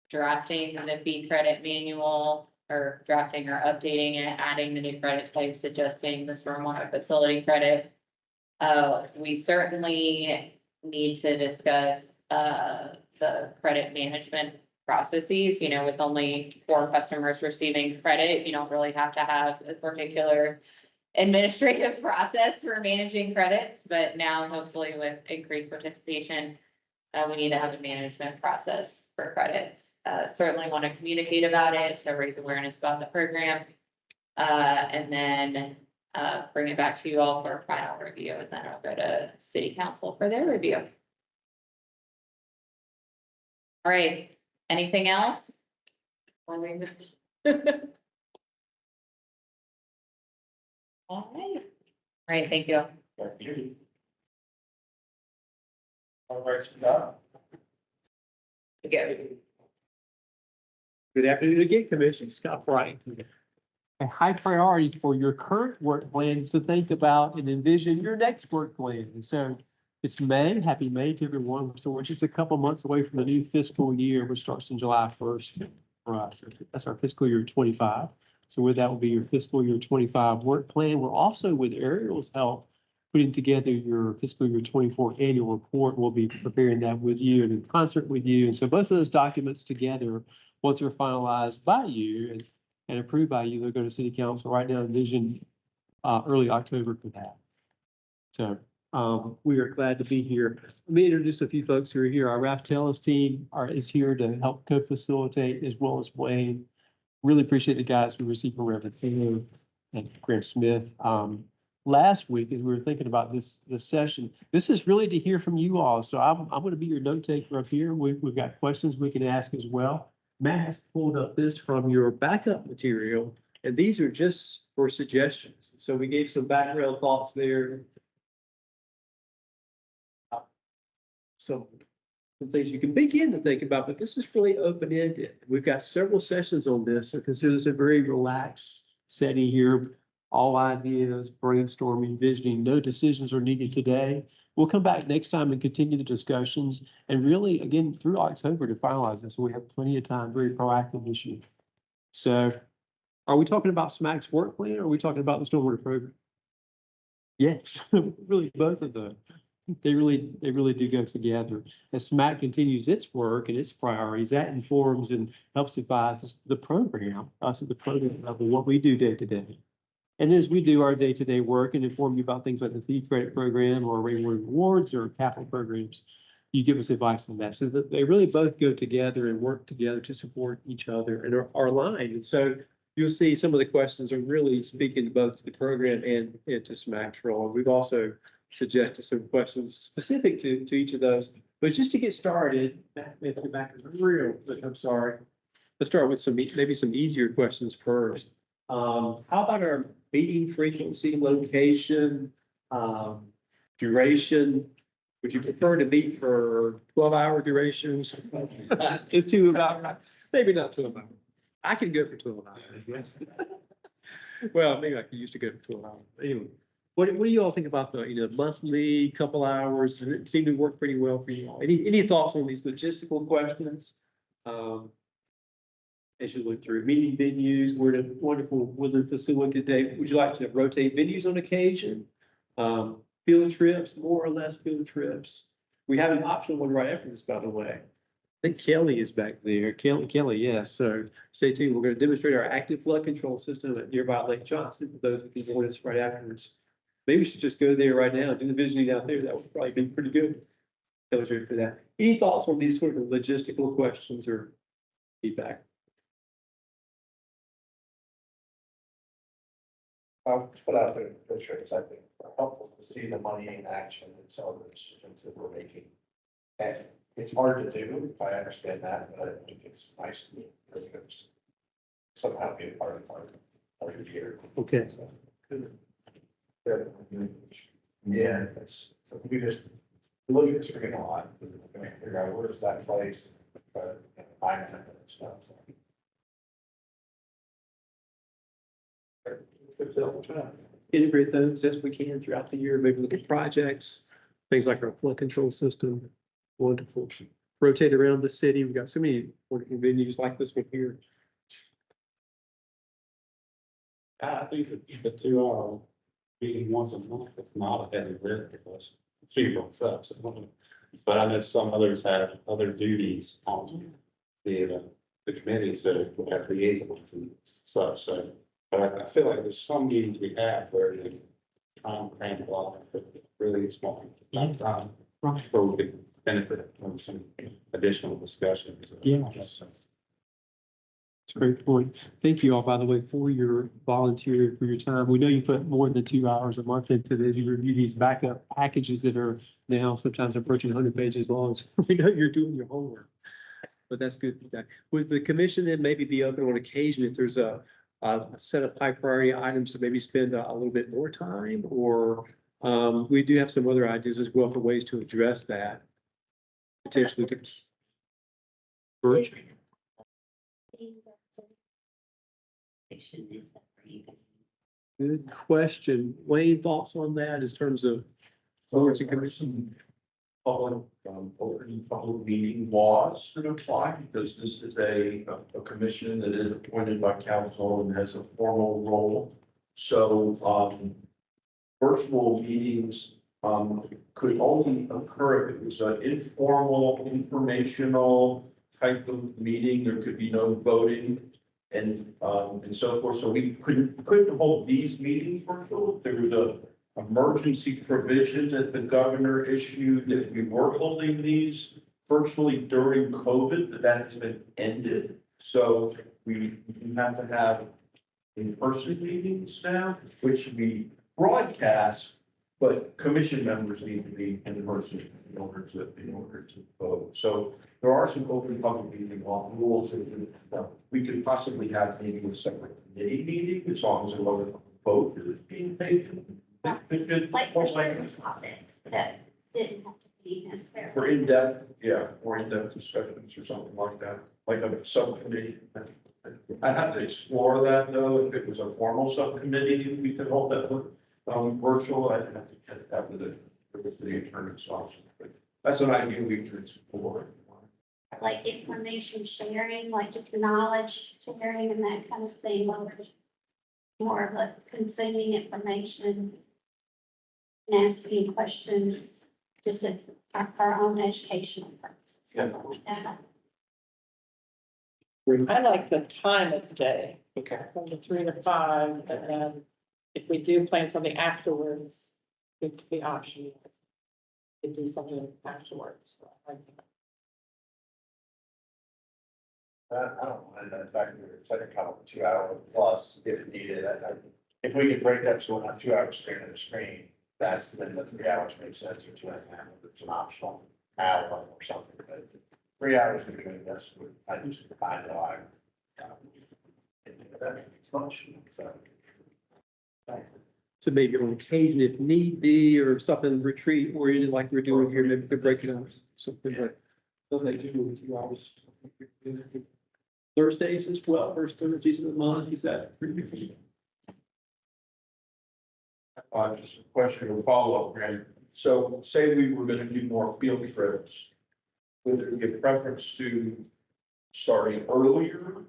drafting the fee credit manual, or drafting or updating it, adding the new credit types, adjusting the stormwater facility credit. We certainly need to discuss the credit management processes. With only 4 customers receiving credit, you don't really have to have a particular administrative process for managing credits, but now hopefully with increased participation, we need to have a management process for credits. Certainly want to communicate about it to raise awareness about the program, and then bring it back to you all for a final review, and then I'll go to City Council for their review. All right, anything else? All right, thank you. All right, Scott. Okay. Good afternoon again, Commission. Scott Bright. a high priority for your current work plan is to think about and envision your next work plan. And so it's May, happy May to everyone. So we're just a couple months away from the new fiscal year, which starts on July 1st for us. That's our fiscal year 25. So with that will be your fiscal year 25 work plan. We're also, with Ariel's help, putting together your fiscal year 24 annual report. We'll be preparing that with you and in concert with you. And so both of those documents together, once they're finalized by you and approved by you, they'll go to city council. Right now, envision early October for that. So we are glad to be here. Let me introduce a few folks who are here. Our Raftellus team is here to help co-facilitate, as well as Wayne. Really appreciate the guys who received from Reverend Taylor and Graham Smith. Last week, as we were thinking about this session, this is really to hear from you all. So I'm going to be your note taker up here. We've got questions we can ask as well. Matt has pulled up this from your backup material, and these are just for suggestions. So we gave some background thoughts there. Some things you can begin to think about, but this is really open-ended. We've got several sessions on this, so consider this a very relaxed setting here. All ideas, brainstorming, visioning, no decisions are needed today. We'll come back next time and continue the discussions, and really, again, through October to finalize this. We have plenty of time, very proactive this year. So are we talking about SMAC's work plan, or are we talking about the stormwater program? Yes, really, both of them. They really do go together. As SMAC continues its work and its priorities, that informs and helps advise the program, us at the program level, what we do day to day. And as we do our day-to-day work and inform you about things like the fee credit program or reward rewards or capital programs, you give us advice on that. So that they really both go together and work together to support each other and are aligned. And so you'll see some of the questions are really speaking both to the program and to SMAC's role. We've also suggested some questions specific to each of those. But just to get started, I'm sorry. Let's start with maybe some easier questions first. How about our meeting frequency, location, duration? Would you prefer to meet for 12-hour durations? Is 2 hours? Maybe not 12 hours. I can go for 12 hours. Well, maybe I could used to go for 12 hours. Anyway, what do you all think about the monthly, couple hours? Does it seem to work pretty well for you all? Any thoughts on these logistical questions? As you look through meeting venues, we're in a wonderful weather facility today. Would you like to rotate venues on occasion? Field trips, more or less field trips. We have an optional one right after this, by the way. I think Kelly is back there. Kelly, yes. So stay tuned. We're going to demonstrate our active flood control system at nearby Lake Johnson for those who can join us right afterwards. Maybe we should just go there right now and do the visiting out there. That would probably be pretty good. Kelly's ready for that. Any thoughts on these sort of logistical questions or feedback? Put out there pictures, I think, are helpful to see the money in action and some of the decisions that we're making. And it's hard to do, I understand that, but I think it's nice to somehow be a part of your year. Okay. Yeah, that's, so we just look at this freaking lot, figure out where's that place, find it and stuff. Integrate those as we can throughout the year, maybe look at projects, things like our flood control system. Wonderful. Rotate around the city. We've got so many wonderful venues like this one here. I think the 2 hour meeting once a month, it's not a heavy lift because cheaper itself. But I know some others have other duties on the committee, so we have liaisons and such, so. But I feel like there's some meetings we have where you try and cram a lot, really small time, where we could benefit from some additional discussions. Yes. That's a great point. Thank you all, by the way, for your volunteer, for your time. We know you put more than 2 hours a month into this. You review these backup packages that are now sometimes approaching 100 pages long. So we know you're doing your homework, but that's good feedback. Would the commission then maybe be open on occasion if there's a set of high priority items to maybe spend a little bit more time, or we do have some other ideas as well for ways to address that. Potentially to virtual. Good question. Wayne, thoughts on that in terms of boards and commissions? Public, open public meeting laws that apply, because this is a commission that is appointed by council and has a formal role. So, virtual meetings, could only occur if it was an informal, informational type of meeting. There could be no voting and so forth. So we couldn't hold these meetings virtual. There was a emergency provision that the governor issued that we were holding these virtually during COVID, but that has been ended. So we have to have in-person meetings now, which we broadcast, but commission members need to be in person in order to vote. So there are some open public meeting law rules that we could possibly have maybe a separate committee meeting as long as there wasn't a vote that is being taken. Like for certain topics that didn't have to be necessarily. For in-depth, yeah, or in-depth discussions or something like that, like a subcommittee. I'd have to explore that though, if it was a formal subcommittee, we could hold that virtual, I'd have to get that with the attorney's office. But that's an idea we could explore. Like information sharing, like just knowledge sharing and that kind of thing, where we're more or less consuming information and asking questions, just as our own educational purposes, something like that. I like the time of day, Okay. from the 3 to 5, and then if we do plan something afterwards, it's the option to do something afterwards. I don't mind that fact that it's like a couple, 2 hour plus if needed. If we could break up, so we're not 2 hours straight on the screen, that's then the 3 hours makes sense, or 2 hours and a half, if it's an optional hour or something, but 3 hours would be good, that's what I just find out. That makes much, so. So maybe on occasion, if need be, or something retreat oriented like we're doing here, maybe we could break it up, something like. Doesn't that do with 2 hours? Thursdays as well, first Thursdays of the month, is that pretty good for you? Just a question or follow-up, Grant. So say we were gonna do more field trips, would there be a preference to starting earlier?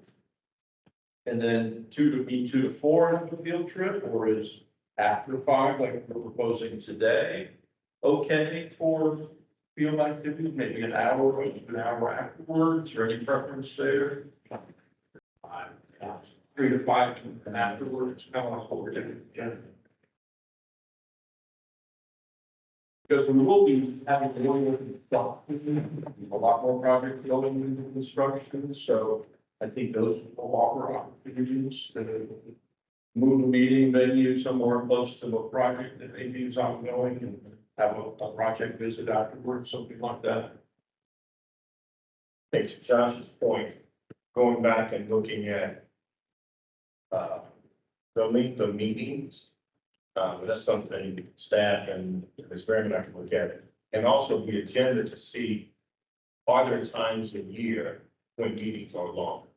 And then 2 to 4 of the field trip, or is after 5, like we're proposing today, okay for field activity, maybe an hour afterwards, or any preference there? 3 to 5 and afterwards, kind of like what we're doing. Because we will be having to deal with a lot more projects going into construction, so I think those will offer opportunities to move a meeting venue somewhere close to a project that maybe is ongoing and have a project visit afterwards, something like that. I think to Josh's point, going back and looking at the length of meetings, that's something staff and Ms. Berman have to look at it. And also the agenda to see, are there times a year when meetings are long?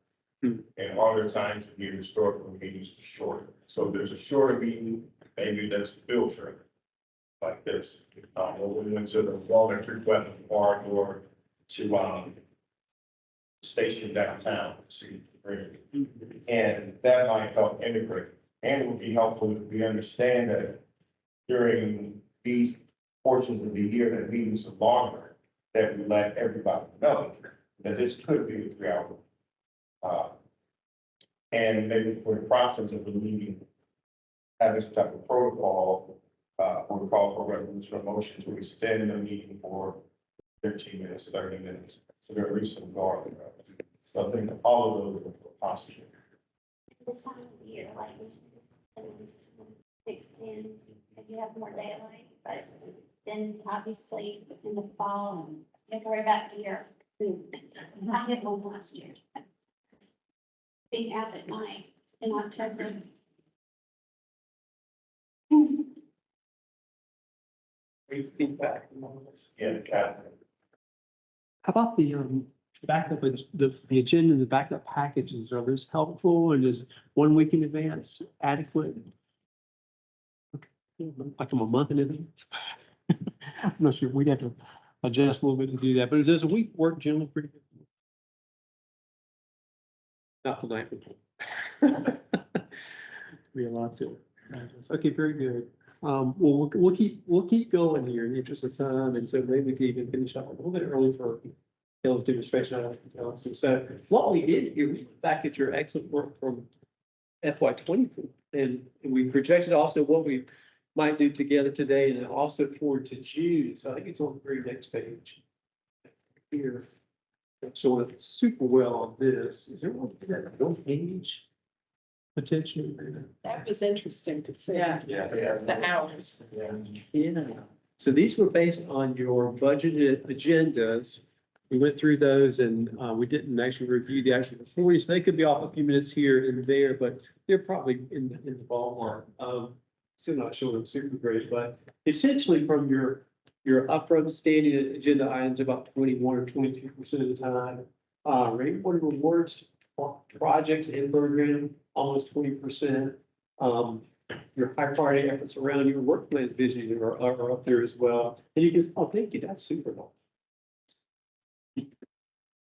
And are there times a year historically when meetings are shorter? So if there's a shorter meeting, maybe that's the field trip like this. When we went to the Walnut Creek Wetland Park or to station downtown, see, and that might help integrate. And it would be helpful if we understand that during these portions of the year that meetings are longer, that we let everybody know that this could be a 3 hour. And maybe for the process of the meeting, having some type of protocol, or call for resolution or motion to extend the meeting for 15 minutes, 30 minutes. So there are some guard. So I think all of those are possible. The time of year, like, at least extend, if you have more daylight, but then obviously in the fall, you have to worry about deer. I had one last year. Being out at night in October. Feedback. Yeah, Catherine. How about the backup, the agenda and the backup packages, are those helpful, and is 1 week in advance adequate? Like I'm a month in advance? I'm not sure, we'd have to adjust a little bit to do that, but does a week work generally pretty good? Not the night before. Be a lot to. Okay, very good. Well, we'll keep going here in the interest of time, and so maybe we can even finish up a little bit early for Hill's demonstration. So what we did here, we looked back at your excellent work from FY 24, and we projected also what we might do together today, and then also forward to June. So I think it's on the very next page here. So it super well on this. Is there one that page potentially? That was interesting to see. Yeah. The hours. Yeah. So these were based on your budgeted agendas. We went through those and we didn't actually review the actual reports. They could be off a few minutes here and there, but they're probably in the ballpark. Still not showing them super great, but essentially from your upfront standing agenda items about 21 or 22% of the time. Rainwater rewards projects and program, almost 20%. Your high priority efforts around your work plan vision are up there as well. And you can, oh, thank you, that's super.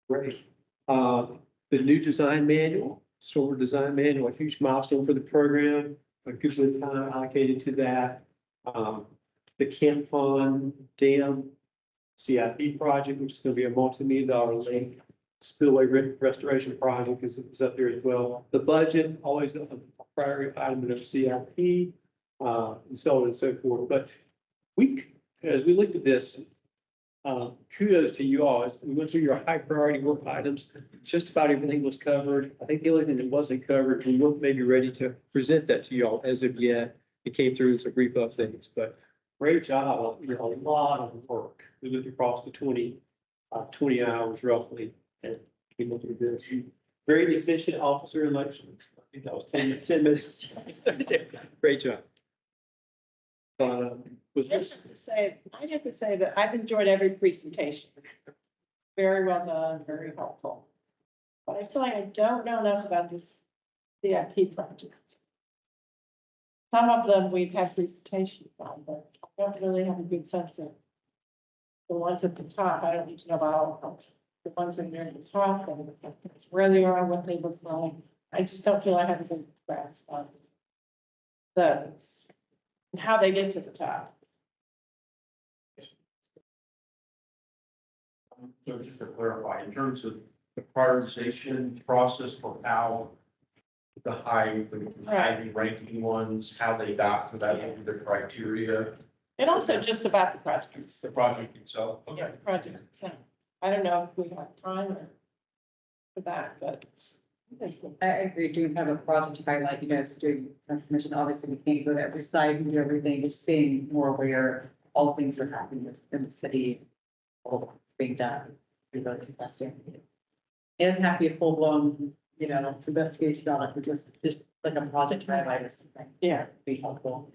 Great. The new design manual, stormwater design manual, a huge milestone for the program, a good bit of time allocated to that. The Camp Pond Dam CIP project, which is going to be a multi-million-dollar lake spillway restoration project is up there as well. The budget, always a priority item of CIP, and so on and so forth. But as we looked at this, kudos to you all. As we went through your high priority work items, just about everything was covered. I think the only thing that wasn't covered, we weren't maybe ready to present that to you all as of yet. It came through as a brief updates, but great job. You know, a lot of work. We looked across the 20 hours roughly, and we looked at this. Very efficient officer elections. I think that was 10 minutes. Great job. Was this? I have to say that I've enjoyed every presentation. Very well done, very helpful. But I feel like I don't know enough about this CIP projects. Some of them we've had presentations on, but I don't really have a good sense of the ones at the top. I don't need to know about all of them. The ones that are at the top and where they are, what they look like. I just don't feel I have a good grasp on those and how they get to the top. So just to clarify, in terms of the prioritization process for how the highly ranking ones, how they got to that, the criteria, And also just about the projects. the project itself. Yeah, Okay. the project itself. I don't know if we have time for that, but. I agree, doing kind of a project highlight, you know, as doing information, obviously we can't go to every site and do everything, just being more aware of all the things that are happening in the city, all that's being done. Be really interesting. It doesn't have to be a full blown, you know, investigation on it, but just like a project highlight or something. Yeah. Be helpful.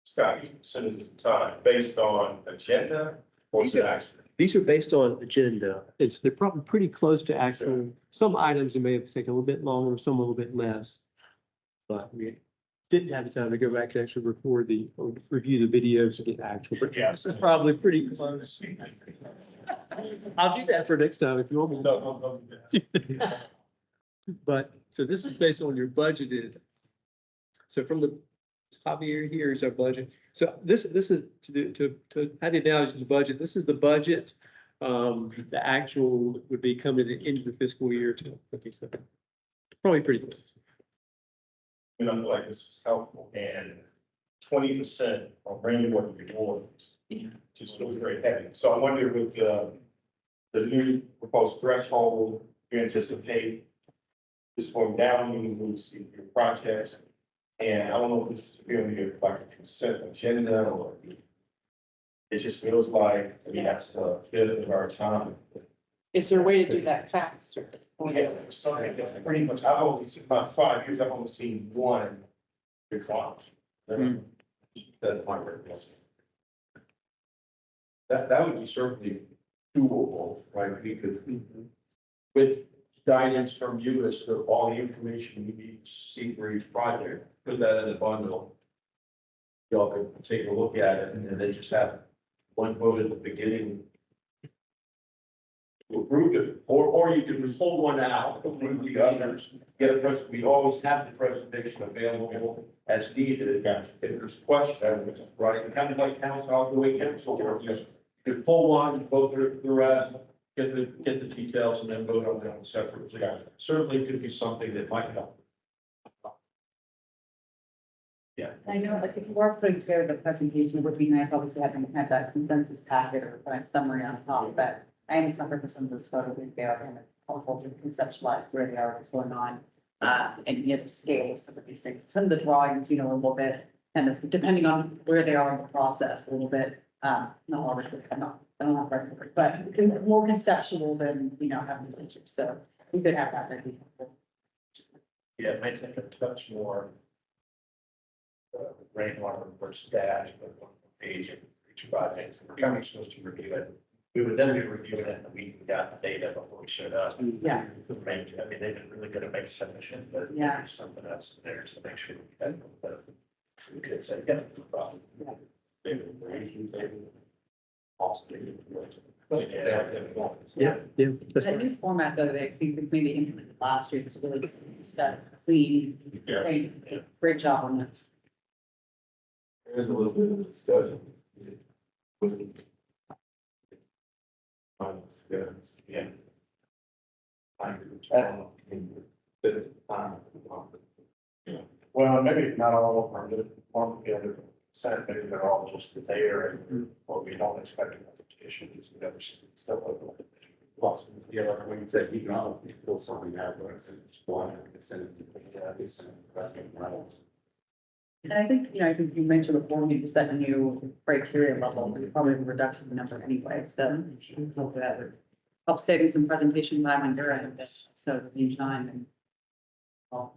Scott, you said it was time based on agenda or is it actually? These are based on agenda. They're probably pretty close to actual, some items that may have taken a little bit longer, some a little bit less. But we didn't have the time to go back and actually or review the videos to get actual, but Yeah. this is probably pretty close. I'll do that for next time if you want me. No. But, so this is based on your budgeted. So from the top here, here's our budget. So this is to have the analogy of the budget. This is the budget. The actual would be coming to the end of the fiscal year to 57. Probably pretty close. And I feel like this is helpful and 20% of rainwater rewards. Just looks very heavy. So I wonder with the new proposed threshold, you anticipate this going down, you lose your projects. And I don't know if this is really like a consent agenda or it just feels like, I mean, that's a bit of our time. Is there a way to do that faster? Yeah, something that's pretty much, I've only seen about 5 years, I've only seen one decline. That's my recommendation. That would be certainly doable, right? Because with guidance from you as to all the information you need to see for each project, put that in a bundle. Y'all can take a look at it and then just have one vote at the beginning to approve it, or you can pull one out, approve the others, get a we always have the presentation available as needed. If there's questions, right, kind of like council, I'll do a council work, just you could pull one, go through the rest, get the details and then vote on them separately. Certainly could be something that might help. Yeah. I know, like, if you were putting together the presentation, it would be nice, obviously, having kind of that consensus packet or kind of summary on top, but I am suffering for some of those photos, I think they are kind of helpful to conceptualize where they are, what's going on. And you know, the scale of some of these things, some of the drawings, you know, a little bit, kind of depending on where they are in the process, a little bit, not always, I don't have record, but more conceptual than, you know, having these pictures, so we could have that, that'd be helpful. Yeah, it might take a touch more. Rainwater versus dash, but one page in each project, we're kind of supposed to review it. We would then be reviewing it, and we got the data before we showed up. Yeah. I mean, they've been really good at making submission, but Yeah. there's something else in there to make sure we have, but we could say, yeah, no problem. Yeah. Yeah. That's That right. new format though, that we maybe implemented last year, was really just a clean, great job on this. There's a little bit of discussion. Yeah. Well, maybe not all of them are good, one together, maybe they're all just there, and, or we don't expect a presentation, because we never see stuff like that. Plus, yeah, like when you said economic, you pull something out, but it's one, it's in, it's in President Reynolds. And I think, you know, I think you mentioned before, you just that new criteria level, and probably a reduction in number anyway, so hopefully that would help saving some presentation time on your end, so new time and. Well,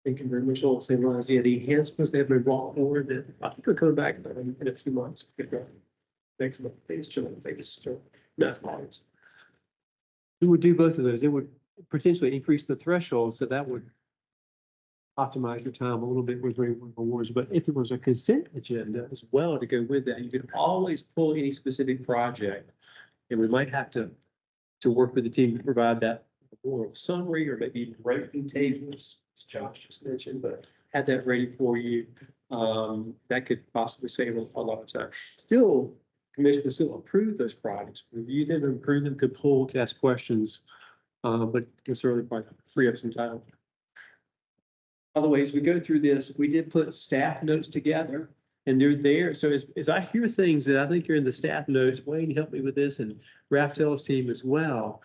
Thank you very much. All the same lines. Yeah, the enhancements that have been brought forward that I think are coming back in a few months. Next month, maybe it's not August. We would do both of those. It would potentially increase the threshold, so that would optimize your time a little bit with rewards. But if there was a consent agenda as well to go with that, you could always pull any specific project. And we might have to work with the team to provide that more of summary or maybe even ranking tables, as Josh just mentioned, but have that ready for you. That could possibly save a lot of time. Still, commission will still approve those projects, review them, improve them, could pull, could ask questions, but can certainly probably free up some time. By the way, as we go through this, we did put staff notes together and they're there. So as I hear things that I think are in the staff notes, Wayne helped me with this and Raftel's team as well.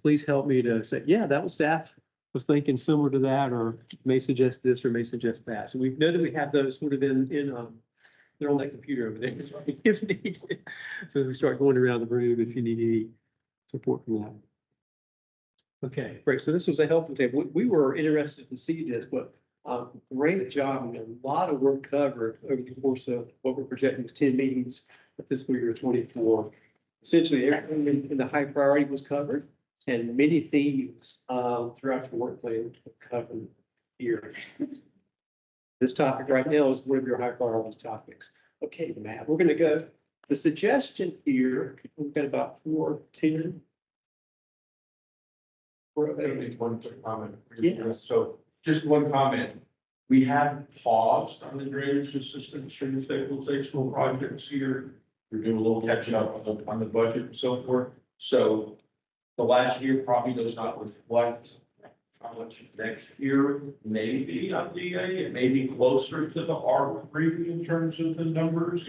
Please help me to say, yeah, that was staff was thinking similar to that, or may suggest this or may suggest that. So we know that we have those sort of in they're on that computer over there if needed. So we start going around the room if you need any support from that. Okay, great. So this was a helpful table. We were interested to see this, but great job. A lot of work covered over the course of what we're projecting as 10 meetings for fiscal year 24. Essentially, everything in the high priority was covered, and many themes throughout your work plan were covered here. This topic right now is one of your high priority topics. Okay, Matt, we're going to go. The suggestion here, we've got about 4:10. One quick comment. Yes. So just one comment. We have paused on the drainage system stream stabilization projects here. We're doing a little catch up on the budget and so forth. So the last year probably does not reflect how much next year may be on DA. It may be closer to the R3 in terms of the numbers.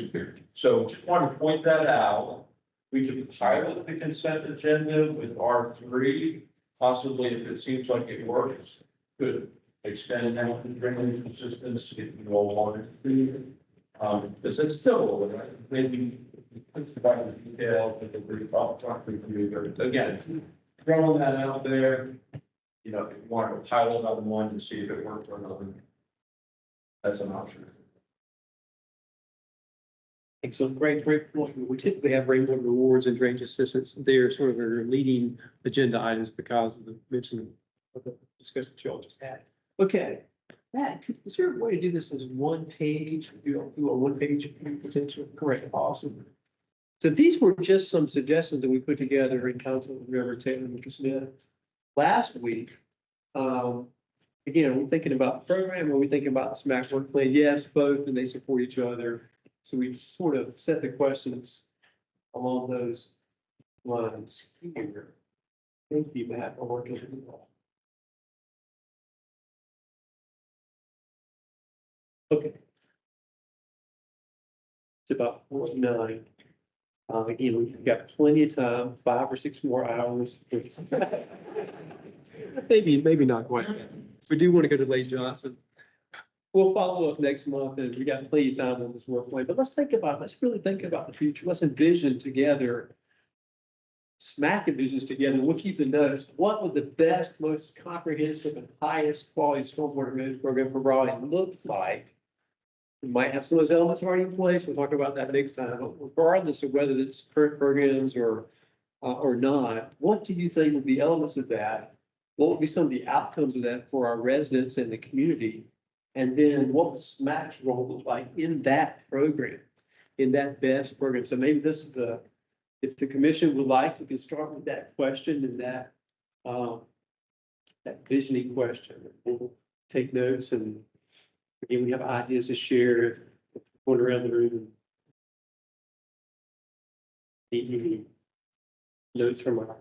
So just want to point that out. We could pilot the consent agenda with R3. Possibly, if it seems like it works, could extend out the drainage assistance if you all wanted to. Because it's still, right? Maybe provide the detail that the upfront review. Again, throwing that out there, you know, if you want to pilot on one to see if it worked or not, that's an option. Excellent, great point. We typically have rainwater rewards and drainage assistance. They're sort of our leading agenda items because of the mention of the discussion that you all just had. Okay, Matt, is there a way to do this as one page? Do a one page potential? Correct, awesome. So these were just some suggestions that we put together in council with Member Taylor and Mr. Smith last week. Again, we're thinking about the program, or we're thinking about the SMAC work plan. Yes, both, and they support each other. So we sort of set the questions along those lines here. Thank you, Matt, for working with me. Okay. It's about 49. Again, we've got plenty of time, 5 or 6 more hours. Maybe not quite. We do want to go to Lake Johnson. We'll follow up next month, and we got plenty of time on this work plan, but let's really think about the future. Let's envision together, SMAC envisions together. We'll keep the notes. What would the best, most comprehensive and highest quality stormwater management program for Raleigh look like? We might have some of those elements already in place. We'll talk about that next time. But regardless of whether it's current programs or not, what do you think would be elements of that? What would be some of the outcomes of that for our residents and the community? And then what would SMAC's role look like in that program, in that best program? So maybe this is if the commission would like, we can start with that question and that visioning question. We'll take notes, and again, we have ideas to share, going around the room. The notes from our,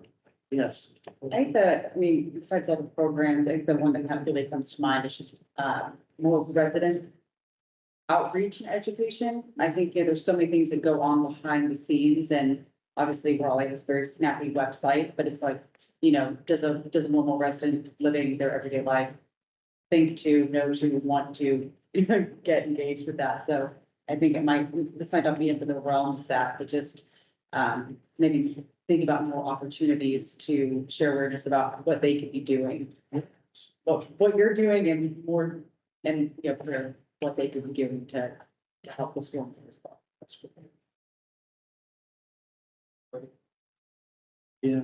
yes. I think besides all the programs, I think the one that kind of really comes to mind is just, more resident outreach and education. I think, there's so many things that go on behind the scenes, and obviously Raleigh has a very snappy website, but it's like, does a normal resident living their everyday life think to, know to, want to get engaged with that? So I think this might not be into the realm of that, but just, maybe think about more opportunities to share awareness about what they could be doing. What you're doing, and more, and for what they could be doing to help the storms as well. That's good. Yeah,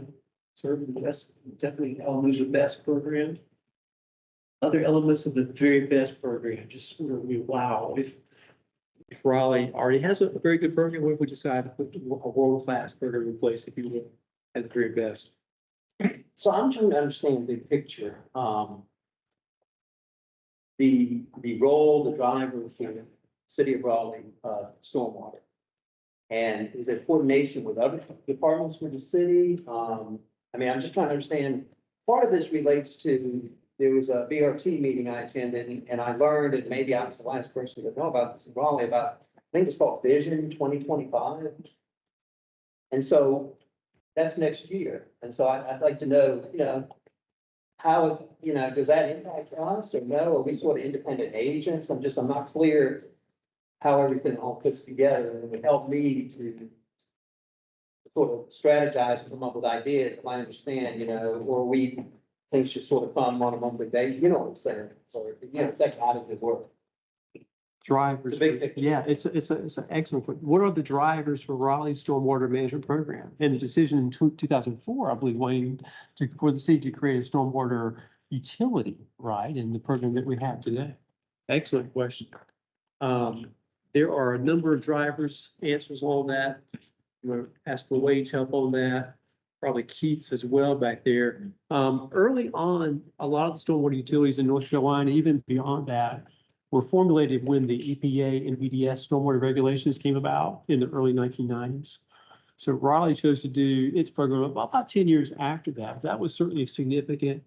certainly, that's definitely elements of the best program. Other elements of the very best program, just wow, if Raleigh already has a very good program, what if we decide to put a world-class program in place, if you will, at the very best? So I'm trying to understand the big picture. The role, the driver for the city of Raleigh, stormwater. And is there coordination with other departments for the city? I'm just trying to understand, part of this relates to, there was a BRT meeting I attended, and I learned, and maybe I was the last person to know about this in Raleigh, about, I think it's called Vision 2025. And so that's next year. And so I'd like to know, how, does that impact us or no? Are we sort of independent agents? I'm not clear how everything all fits together, and it would help me to sort of strategize and come up with ideas, if I understand, or things just sort of come on a monthly basis, you know what I'm saying? So, it's like, how does it work? Drivers. It's a big picture. Yeah, it's an excellent point. What are the drivers for Raleigh's stormwater management program? And the decision in 2004, I believe, Wayne, for the city to create a stormwater utility, right, in the program that we have today. Excellent question. There are a number of drivers, answers on that. I'm going to ask for Wade's help on that. Probably Keith's as well back there. Early on, a lot of the stormwater utilities in North Carolina, even beyond that, were formulated when the EPA and VDS stormwater regulations came about in the early 1990s. So Raleigh chose to do its program about 10 years after that. That was certainly a significant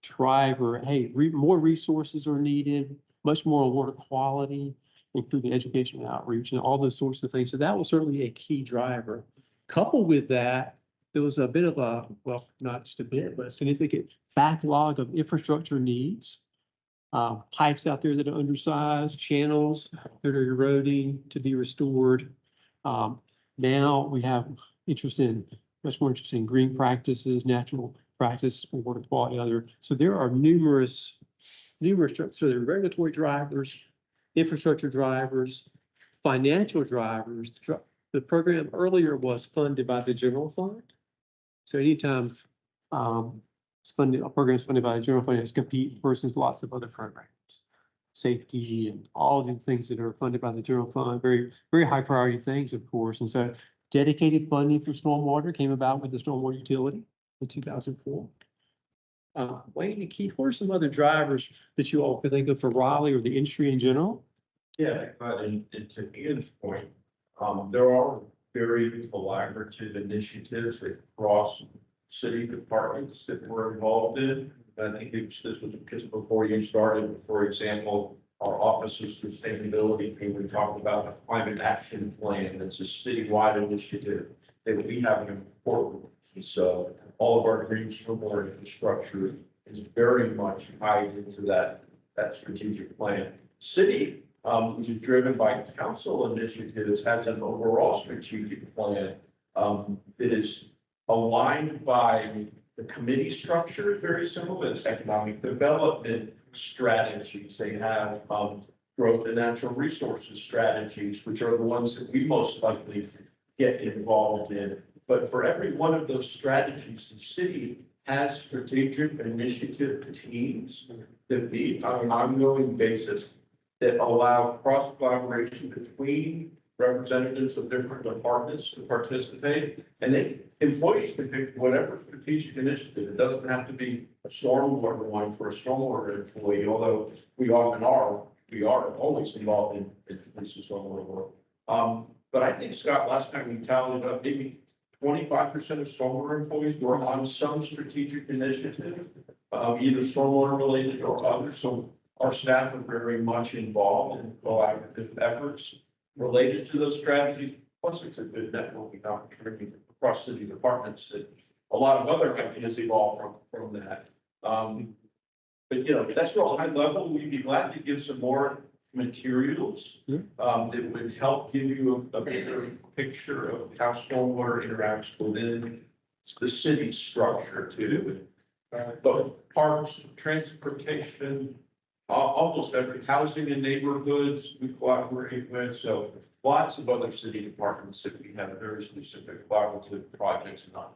driver. Hey, more resources are needed, much more water quality, including education and outreach and all those sorts of things. So that was certainly a key driver. Coupled with that, there was a bit of well, not just a bit, but a significant backlog of infrastructure needs. Pipes out there that are undersized, channels that are eroding to be restored. Now we have much more interest in green practices, natural practice for water quality, other. So there are numerous, so there are regulatory drivers, infrastructure drivers, financial drivers, the program earlier was funded by the general fund. So anytime, it's funded, a program is funded by the general fund, it's compete versus lots of other programs. Safety and all the things that are funded by the general fund, very, very high priority things, of course. And so dedicated funding for stormwater came about with the stormwater utility in 2004. Wayne and Keith, what are some other drivers that you all could think of for Raleigh or the industry in general? Yeah, and to Ian's point, there are very collaborative initiatives across city departments that we're involved in. And I think this was just before you started, for example, our Office of Sustainability team, we talked about the climate action plan. It's a citywide initiative that we have an important piece of. All of our green stormwater infrastructure is very much tied into that strategic plan. City, which is driven by council initiatives, has an overall strategic plan that is aligned by the committee structure, very similar. It's economic development strategies. They have growth and natural resources strategies, which are the ones that we most likely get involved in. But for every one of those strategies, the city has strategic initiative teams that meet on an ongoing basis that allow cross collaboration between representatives of different departments to participate. And employees can pick whatever strategic initiative. It doesn't have to be a stormwater one for a stormwater employee, although we often are. We are always involved in stormwater work. But I think, Scott, last time we tallied up, maybe 25% of stormwater employees were on some strategic initiative, either stormwater related or other. So our staff are very much involved in collaborative efforts related to those strategies. Plus, it's a good networking opportunity across city departments that a lot of other ideas evolve from that. But, that's real high level. We'd be glad to give some more materials that would help give you a better picture of how stormwater interacts within the city structure too. But parks, transportation, almost every housing and neighborhoods we collaborate with. So lots of other city departments that we have very specific collaborative projects on.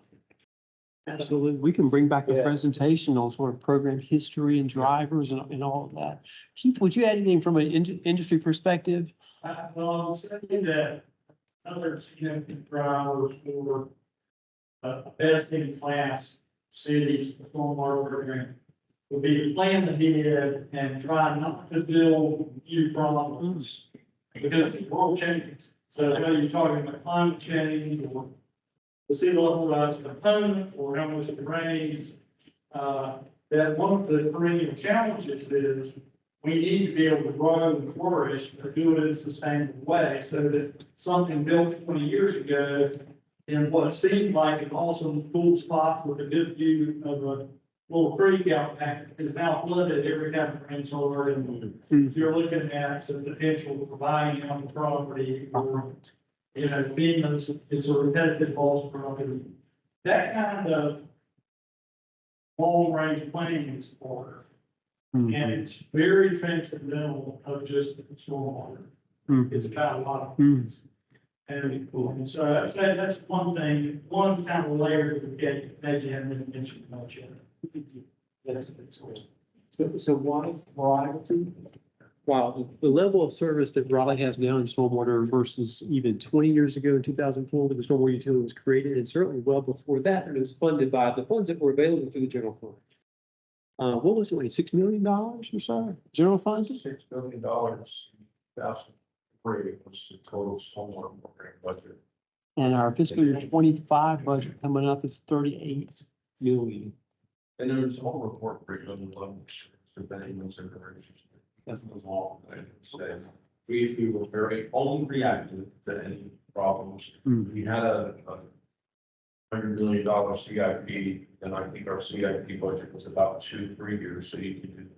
Absolutely. We can bring back a Yeah. presentation on sort of program history and drivers and all of that. Keith, would you add anything from an industry perspective? Well, I'm saying that another significant driver for best in class cities, stormwater program, would be to plan ahead and try not to build new problems because the world changes. So whether you're talking about climate change or the sea level rise component or how much it rains, that one of the perennial challenges is we need to be able to grow and flourish, but do it in a sustainable way so that something built 20 years ago in what seemed like an awesome cool spot with a good view of a little creek out back is now flooded every time it rains hard. And if you're looking at the potential for buying on the property or, FEMA's, it's a repetitive loss property. That kind of long range planning is hard. And it's very transcendental of just stormwater. It's about a lot of things. And so I'd say that's one thing, one kind of layer to get, maybe I didn't mention much of it. So why variety? Wow, the level of service that Raleigh has now in stormwater versus even 20 years ago in 2004 when the stormwater utility was created, and certainly well before that, and it was funded by the funds that were available through the general fund. What was it, like $6 million or so? General fund? $6 billion in 2003 was the total stormwater program budget. And our fiscal year 25 budget coming up is 38 million. And there's a whole report for you on the levels, if anyone's interested. That's long, I would say. We were very only reactive to any problems. We had a $100 million CIP, and I think our CIP budget was about 2-3 years, so you can do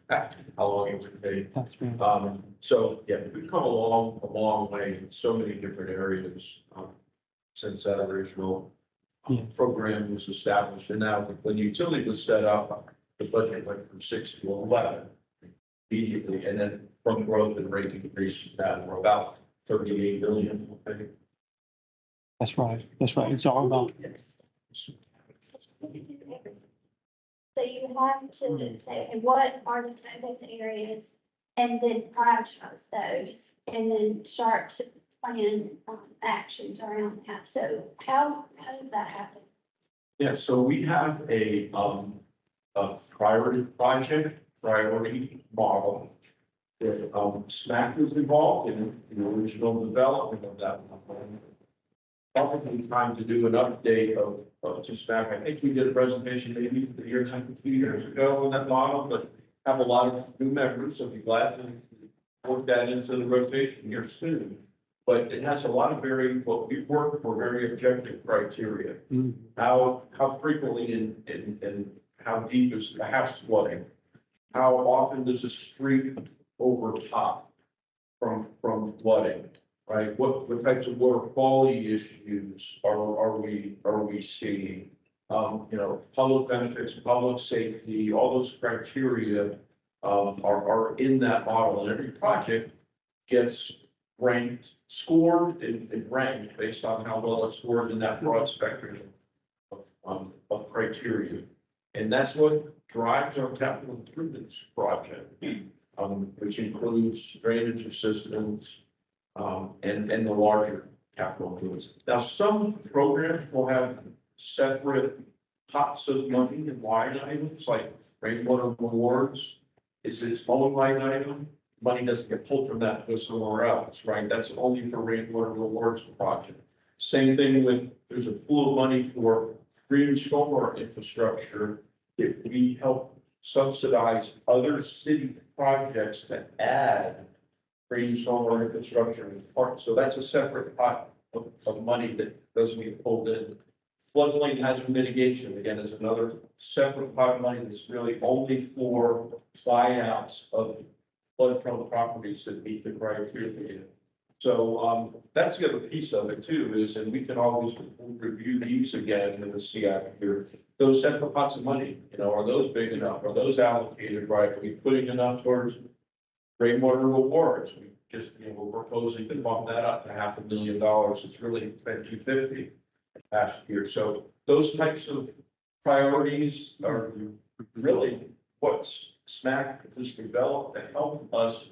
that. How long it would take. That's right. So yeah, we've come a long way in so many different areas since that original program was established. And now when the utility was set up, the budget went from 6 to 11 immediately, and then from growth and rate increases, now we're about 38 million, I think. That's right. That's right. It's all about. So you have to say, what are the focus areas? And then prioritize those and then start to plan actions around that. So how does that happen? Yeah, so we have a priority project, priority model that, SMAC was involved in the original development of that. Probably time to do an update of to SMAC. I think we did a presentation maybe a year, 2 years ago on that model, but have a lot of new members, so be glad to work that into the rotation here soon. But it has a lot of what we've worked for, very objective criteria. How frequently and how deep is the house flooding? How often does a street overtop from flooding, right? What types of water quality issues are we seeing? Public benefits, public safety, all those criteria are in that model, and every project gets scored and ranked based on how well it's scored in that broad spectrum of criteria. And that's what drives our capital improvements project, which includes drainage systems, and the larger capital improvements. Now, some programs will have separate pots of money and line items, like rainwater rewards is its own line item. Money doesn't get pulled from that, goes somewhere else, right? That's only for rainwater rewards project. Same thing with, there's a pool of money for green stormwater infrastructure. If we help subsidize other city projects that add green stormwater infrastructure in parks, so that's a separate pot of money that doesn't get pulled in. Floodplain hazard mitigation, again, is another separate pot of money that's really only for buyouts of flood-prone properties that meet the criteria. So, that's the other piece of it too, and we can always review these again in the CIP here. Those separate pots of money, are those big enough? Are those allocated right? Are we putting enough towards rainwater rewards? We just, we're proposing to bump that up to $500,000. It's really been $250,000 last year. So those types of priorities are really what SMAC has developed to help us,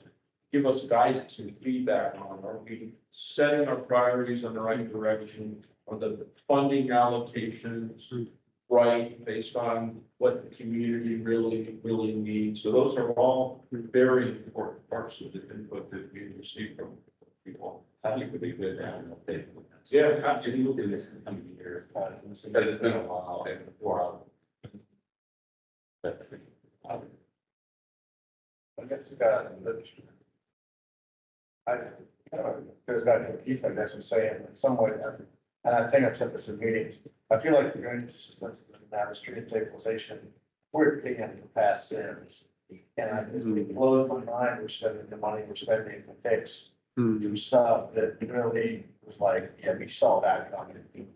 give us guidance and feedback on. Are we setting our priorities in the right direction? Are the funding allocations right based on what the community really needs? So those are all very important parts of the input that we receive from people. I think it would be good to have an update. Yeah, absolutely. We'll do this in coming years, but it's been a while, and before I guess you got, there's got to be a piece, I guess, I'm saying, in some way, and I think I've said this in meetings, I feel like the drainage systems and now the street stabilization, we're paying for past sins. And it blows my mind, we're spending the money we're spending to fix do stuff that really was like, yeah, we saw that coming.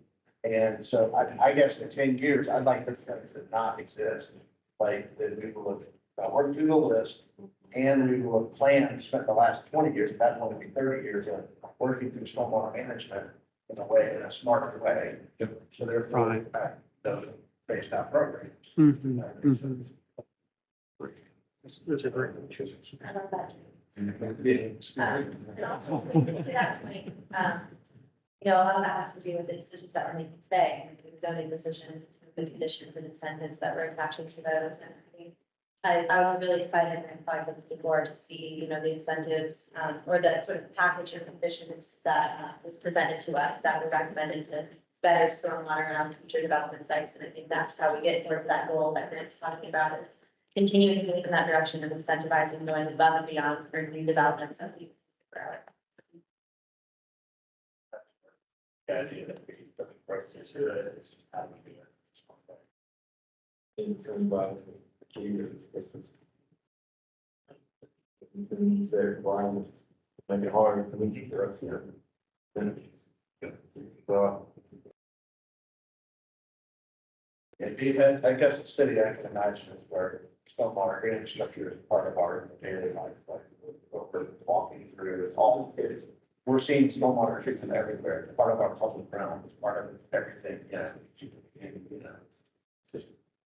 And so I guess in 10 years, I'd like the things that not exist, like that we will have worked through the list and we will have planned, spent the last 20 years, that will be 30 years of working through stormwater management in a smarter way. So therefore, those based on programs. That makes sense. That's a great. I love that. Yeah. And also, to that point, a lot of that has to do with the decisions that we're making today, zoning decisions, and some of the conditions and incentives that we're attaching to those. And I was really excited, and I said this before, to see, the incentives, or the sort of package of conditions that was presented to us that were recommended to better stormwater around future development sites. And I think that's how we get towards that goal that Nick's talking about, is continuing to move in that direction of incentivizing, going above and beyond for new developments as we grow it. Yeah, I think that we, the process here is just how we do it. In some way, distance. These are requirements, make it hard for me to grow here. Yeah, I guess the city, I can imagine, is where stormwater infrastructure is part of our daily life, like what we're walking through, it's all kids. we're seeing stormwater treatment everywhere, it's part of our public realm, it's part of everything, and,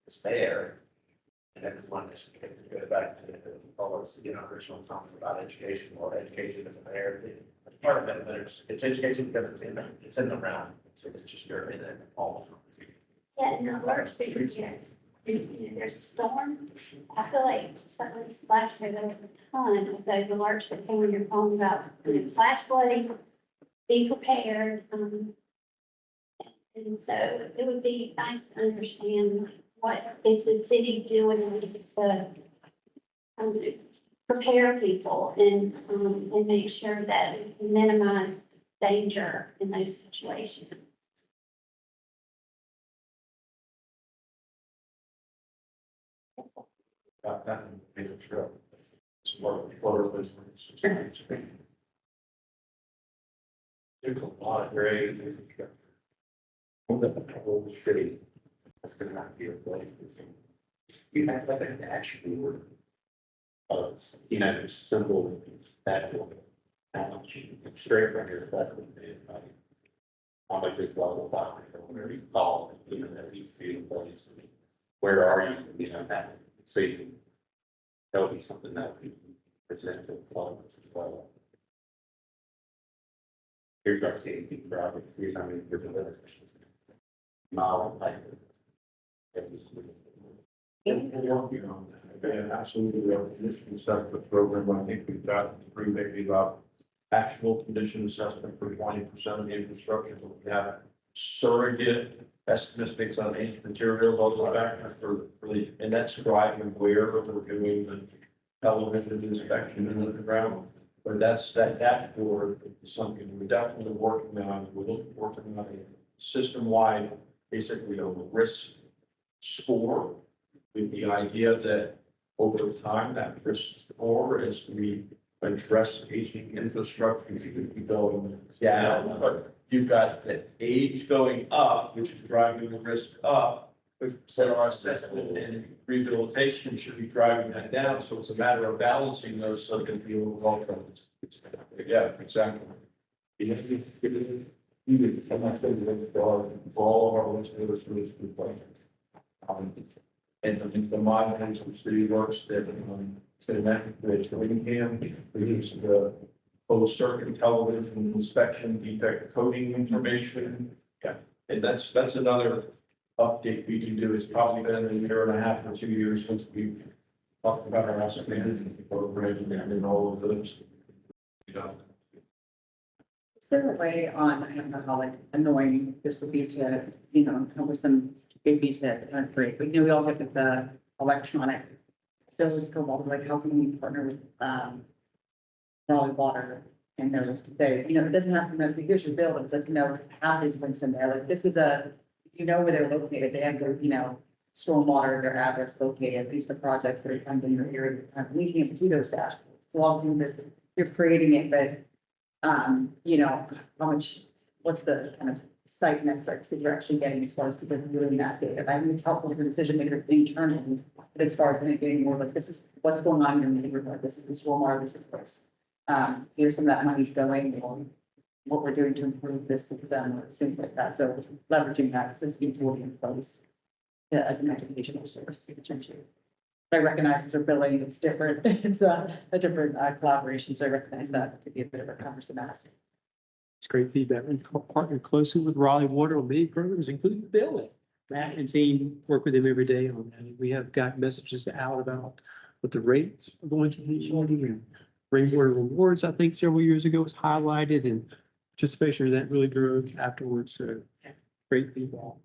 it's there. And everyone is, to go back to all this, original comments about education, or education is there, it's part of it, but it's education because it's in the realm, so it's just, you're in it all. Yeah, and the alerts that you get, there's a storm. I feel like at least last year, there was a ton of those alerts that came on your phone about, flash flooding, be prepared. And so it would be nice to understand what is the city doing to prepare people and make sure that we minimize danger in those situations. That is a true. It's more business. There's a lot of great. The whole city. That's gonna not be a place. You have like an actually word. Simple that will. Straight from your, that's what they, how much is level five, or whatever you call it, that needs to be in place. Where are you, that safety? That'll be something that we present to the club as well. Here's our safety project, here's how many different limitations. Mile like. We're working on that. And absolutely, our condition assessment program, I think we've got three, maybe about actual condition assessment for 20% of the infrastructure. But we have surrogate estimates based on age materials, all the factors for the, and that's driving where we're doing the elevated inspection in the ground. But that dashboard is something we're definitely working on. We're working on a system-wide, basically a risk score, with the idea that over time, that risk score, as we address aging infrastructure, should be going down. But you've got the age going up, which is driving the risk up. We've said our assessment and rehabilitation should be driving that down. So it's a matter of balancing those so it can be a little outcomes. Yeah, exactly. For all of our legislators, and the modules of city works that connect with Willingham, which is the closed circuit television inspection, defect coding information. Yeah, and that's another update we can do. It's probably been a year and a half or 2 years since we talked about our asset management program and all of those. Is there a way on, I don't know how like annoying this would be to, cumbersome, maybe to create, but we all get the electronic bills for water, like how can we partner with, Raleigh Water? And they're just say, it doesn't have to be, here's your bill, it's like, have these links in there, like this is where they're located, they have their, stormwater, their address located, these are projects that are coming in your area, kind of linking it to those dashboards. A lot of things that you're creating it, but, how much, what's the kind of site metrics that you're actually getting as far as people doing that data? I mean, it's helpful for decision makers internally, but as far as getting more like, this is what's going on in your neighborhood, this is the stormwater, this is what's, here's some of that money's going, or what we're doing to improve this system, or things like that. So leveraging that system tool in place as an educational source, potentially. I recognize it's a billing, it's different, it's a different collaboration, so I recognize that could be a bit of a cumbersome ask. It's great feedback. We've partnered closely with Raleigh Water on many programs, including the billing. Matt and team work with them every day on that. We have got messages out about what the rates are going to be. And Rainwater Rewards, I think several years ago was highlighted, and participation in that really grew afterwards. So great feedback.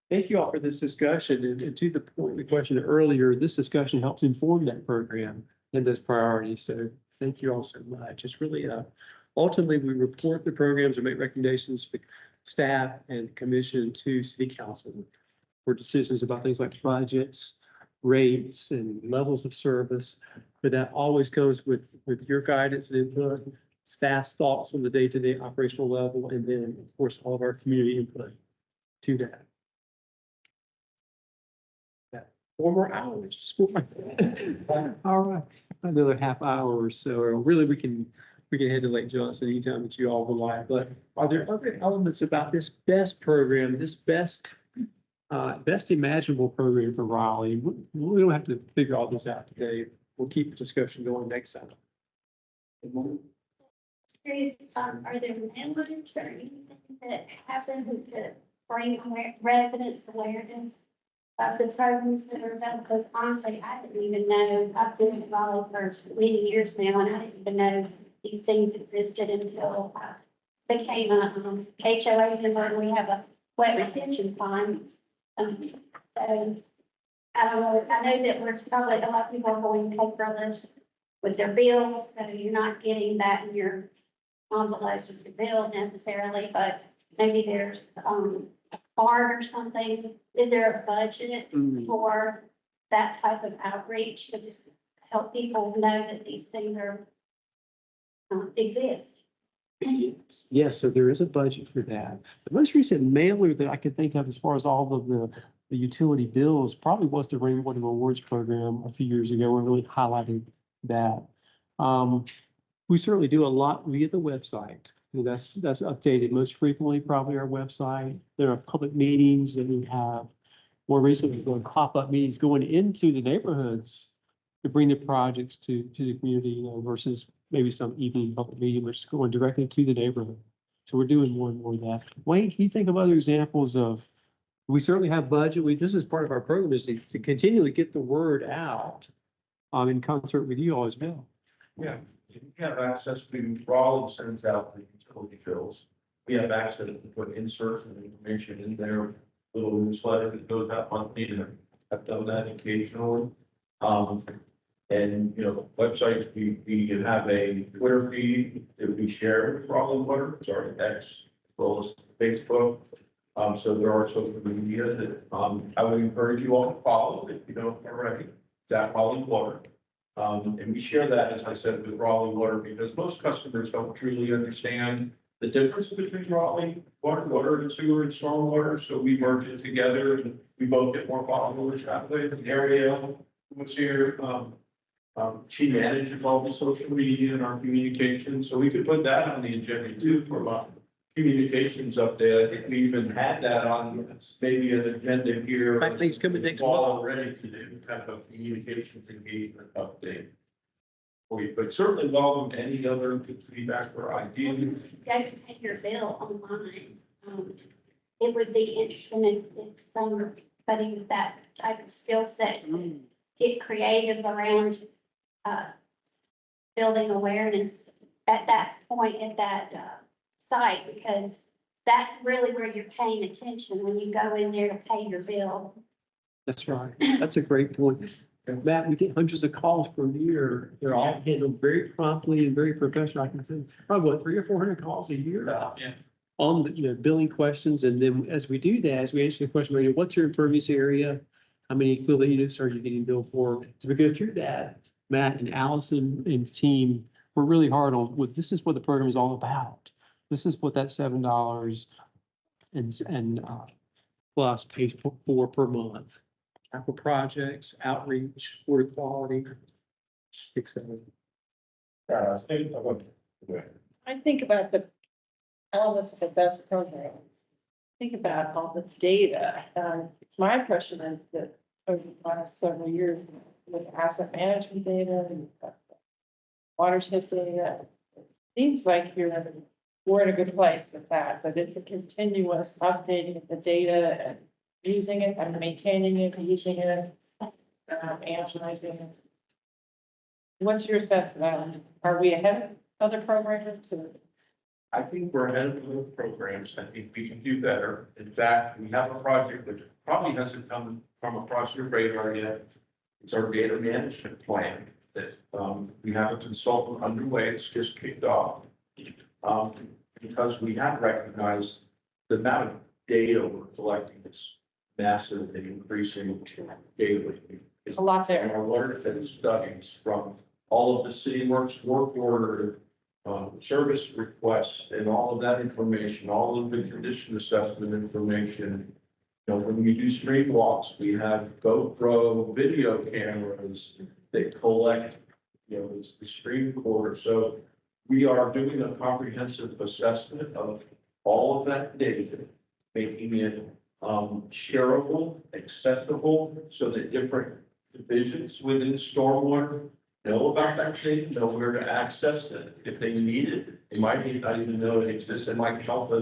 Thank you all for this discussion. And to the point, the question earlier, this discussion helps inform that program and those priorities. So thank you all so much. It's really ultimately, we report the programs or make recommendations for staff and commission to city council for decisions about things like budgets, rates, and levels of service. But that always goes with your guidance and input, staff's thoughts on the day-to-day operational level, and then, of course, all of our community input to that. 4 more hours. All right, another half hour or so. Or really, we can we can head to Lake Johnson anytime that you all would like, but are there other elements about this best program, this best imaginable program for Raleigh? We don't have to figure all this out today. We'll keep the discussion going next time. Curious, are there members or anything that happen to bring residents awareness of the programs that are available? Because honestly, I didn't even know, I've been in Raleigh for many years now, and I didn't even know these things existed until I became a HOA member, and we have a wet retention pond. So, I don't know, I know that we're probably, a lot of people are going paperless with their bills, so you're not getting that in your envelopes with your bill necessarily, but maybe there's a card or something. Is there a budget for that type of outreach to just help people know that these things are exist? Yes, so there is a budget for that. The most recent mailer that I could think of as far as all of the utility bills probably was the Rainwater Rewards program a few years ago. We're really highlighting that. We certainly do a lot via the website. That's updated most frequently, probably our website. There are public meetings that we have. More recently, going pop-up meetings going into the neighborhoods to bring the projects to the community, versus maybe some evening public meeting, which is going directly to the neighborhood. So we're doing more and more of that. Wayne, can you think of other examples of, we certainly have budget. This is part of our program, is to continually get the word out in concert with you all as well. Yeah, we have access to, Raleigh sends out the utility bills. We have access to put inserts and information in their little newsletter that goes out monthly, and I've done that occasionally. And, you know, websites, we have a Twitter feed that we share with Raleigh Water, it's already X, as well as Facebook. So there are social media that, I would encourage you all to follow if you don't already, it's at Raleigh Water. And we share that, as I said, with Raleigh Water, because most customers don't truly understand the difference between Raleigh water and sewer and stormwater. So we merge it together, and we both get more followers that way. Ariel was here. She manages all the social media and our communications, so we could put that on the agenda too for communications update. I think we even had that on maybe an agenda here. I think it's coming next month. Already to do kind of a communications engagement update. But certainly welcome any other feedback or ideas. You guys pay your bill online. It would be interesting if somebody with that type of skill set could get creative around building awareness at that point, at that site, because that's really where you're paying attention when you go in there to pay your bill. That's right. That's a great point. Matt, we get hundreds of calls per year. They're all handled very promptly and very professional. I can say probably what, 300 or 400 calls a year on the billing questions. And then as we do that, as we answer the question, what's your impervious area? How many equivalent units are you getting billed for? So we go through that. Matt and Allison and the team were really hard on this is what the program is all about. This is what that $7 and plus pays for per month. Capital projects, outreach, water quality, etc. I think about the elements of the best program. Think about all the data. My impression is that over the last several years, with asset management data and watershed data, it seems like we're in a good place with that, but it's a continuous updating of the data and using it and maintaining it, using it, analyzing it. What's your sense of that? Are we ahead of other programs? I think we're ahead of the programs. I think we can do better. In fact, we have a project which probably hasn't come across your radar yet. It's our data management plan that we have a consultant underway. It's just kicked off. Because we have recognized the amount of data we're collecting is massive and increasing daily. It's a lot there. Our water defense studies from all of the city works work order, service requests, and all of that information, all of the condition assessment information. You know, when we do street walks, we have GoPro video cameras that collect, the stream recorder. So We are doing a comprehensive assessment of all of that data, making it shareable, accessible, so that different divisions within stormwater know about that data, know where to access it. If they need it, they might not even know it exists. It might help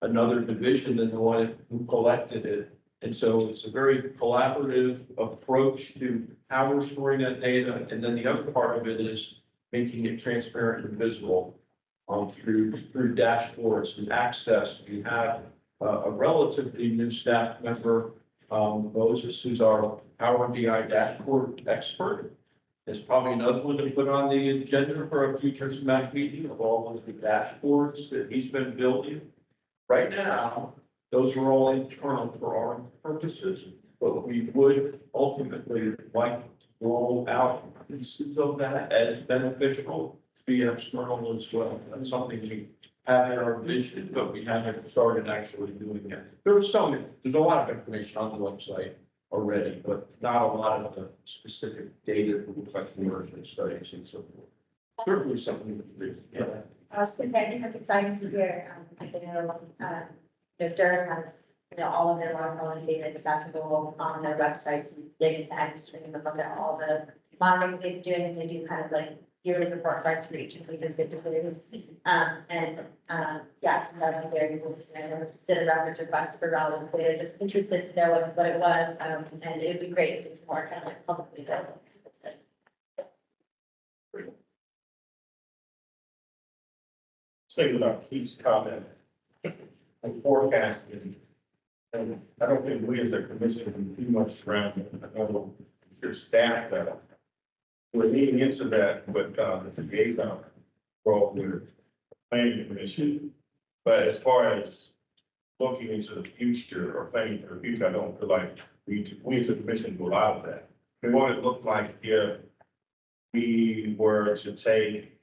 another division than the one who collected it. And so it's a very collaborative approach to how we're storing that data. And then the other part of it is making it transparent and visible through dashboards and access. We have a relatively new staff member, Moses, who's our Power BI dashboard expert. There's probably another one to put on the agenda for a future SMAC meeting of all of the dashboards that he's been building. Right now, those are all internal for our purposes, but we would ultimately like to roll out pieces of that as beneficial to be external as well. That's something we have in our vision, but we haven't started actually doing it. There's a lot of information on the website already, but not a lot of the specific data for like emergent studies and so forth. Certainly something to do. Yeah. So I think that's exciting to hear. I know, Durham has, all of their water data accessible on their websites, and they can access and look at all the monitoring they're doing, and they do kind of like yearly report cards for each of the divisions. Yeah, so that'd be very cool to see. I know it's did a records request for Raleigh, so they're just interested to know what it was, and it'd be great if it's more kind of like publicly available. Say about Keith's comment and forecasting. And I don't think we as a commission can do much around it. I know your staff that we're leaning into that, but the liaison role with the planning commission. But as far as looking into the future or planning for the future, I don't feel like we as a commission do a lot of that. We want it to look like if we were to take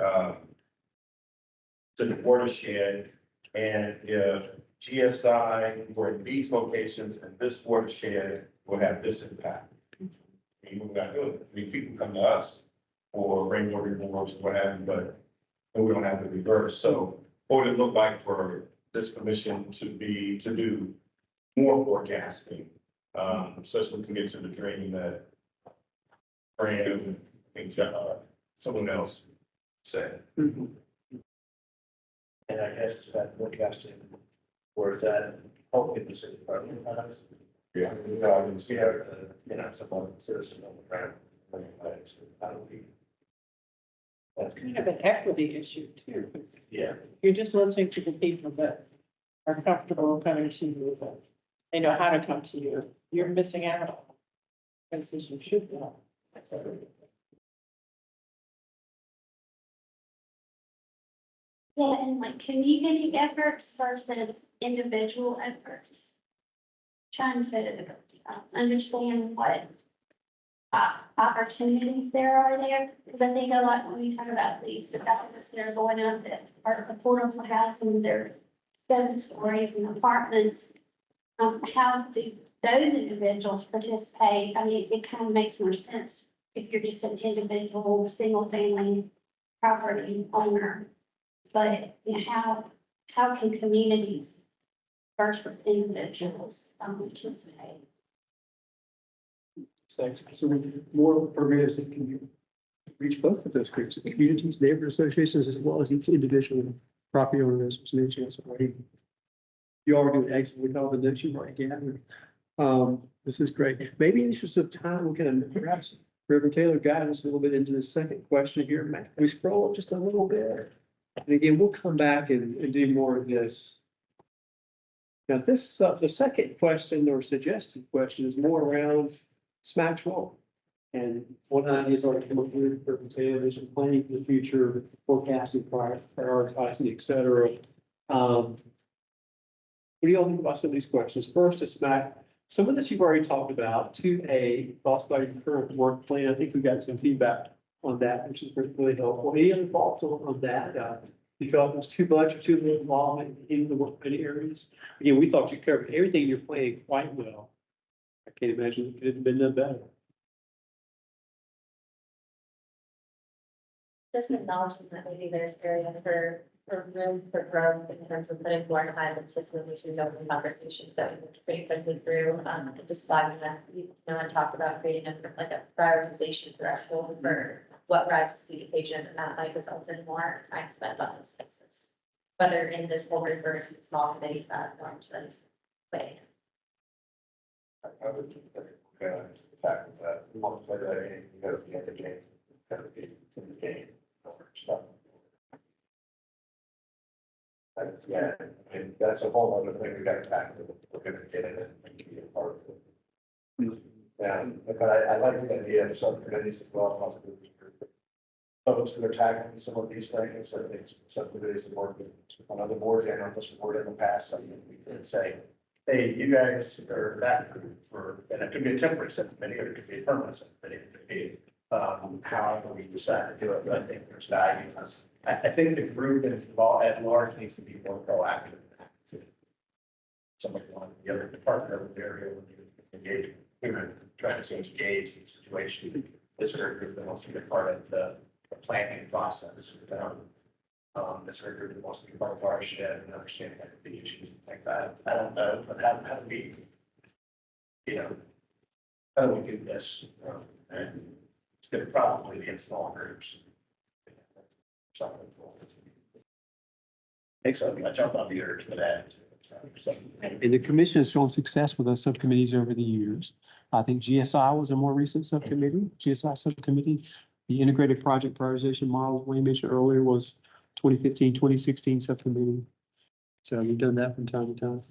to the watershed, and if GSI were in these locations and this watershed will have this impact. We're not doing it. I mean, people come to us for rainwater removal, what have you, but we don't have the reverse. So what would it look like for this commission to do more forecasting? Such that we can get to the dream that Brandon and someone else said. And I guess that forecasting, or is that helping the city department? Yeah. Some of the citizens on the ground. That's kind of an equity issue too. Yeah. You're just listening to the people that are comfortable coming to you, that they know how to come to you. You're missing out on places you should know. Yeah, and like community efforts versus individual efforts. Trying to understand what opportunities there are there, because I think a lot when we talk about these developments that are going up that are affordable housing, they're 7 stories and apartments. How those individuals participate, I mean, it kind of makes more sense if you're just an individual, single family property owner. But how can communities versus individuals participate? So more programs that can reach both of those groups, the communities, neighborhood associations, as well as each individual property owner, as was mentioned. You are doing excellent with all the notes you've already gathered. This is great. Maybe in the interest of time, we can perhaps Reverend Taylor guide us a little bit into the second question here. Matt, we scroll up just a little bit. And again, we'll come back and do more of this. Now, this, the second question or suggested question is more around SMAC's role. And one idea is already come up with for vision planning for the future, forecasting, prioritizing, et cetera. What do you all think about some of these questions? First, is SMAC. Some of this you've already talked about. 2A, thoughts about your current work plan. I think we got some feedback on that, which is really helpful. Any other thoughts on that? You felt it was too much or too little involvement in the work plan areas? Again, we thought you covered everything in your plan quite well. I can't imagine it could have been done better. Just acknowledging that maybe there's area for room for growth in terms of putting more time into some of these rezoning conversations that we moved pretty quickly through. Just flagging that, you know, I talked about creating like a prioritization threshold for what rises to the occasion, and that might result in more time spent on those spaces. Whether in this board or in small committees that are formed this way. I would just tackle that. We want to play that game, you gotta be at the game, gotta be in the game. Stuff. That's, yeah, I mean, that's a whole other thing we gotta tackle. We're gonna get in it and be a part of it. Yeah, but I like the idea of subcommittees as well, possibly. Folks that are tackling some of these things, I think subcommittees have worked on other boards and on this board in the past, so we can say, hey, you guys are that group for, and it could be a temporary subcommittee, or it could be a permanent subcommittee, it could be, however we decide to do it, but I think there's value. I think the group at large needs to be more proactive. Somebody on the other department of the area when you engage, we were trying to engage in the situation. This very group that wants to be part of the planning process. This very group that wants to be part of our shed and understand the issues and things. I don't know, but how do we, you know, how do we do this? And it's going to probably be in small groups. Thanks, I jumped on the urge for that. And the commission has shown success with those subcommittees over the years. I think GSI was a more recent subcommittee, GSI subcommittee. The integrated project prioritization model Wayne mentioned earlier was 2015, 2016 subcommittee. So you've done that from time to time.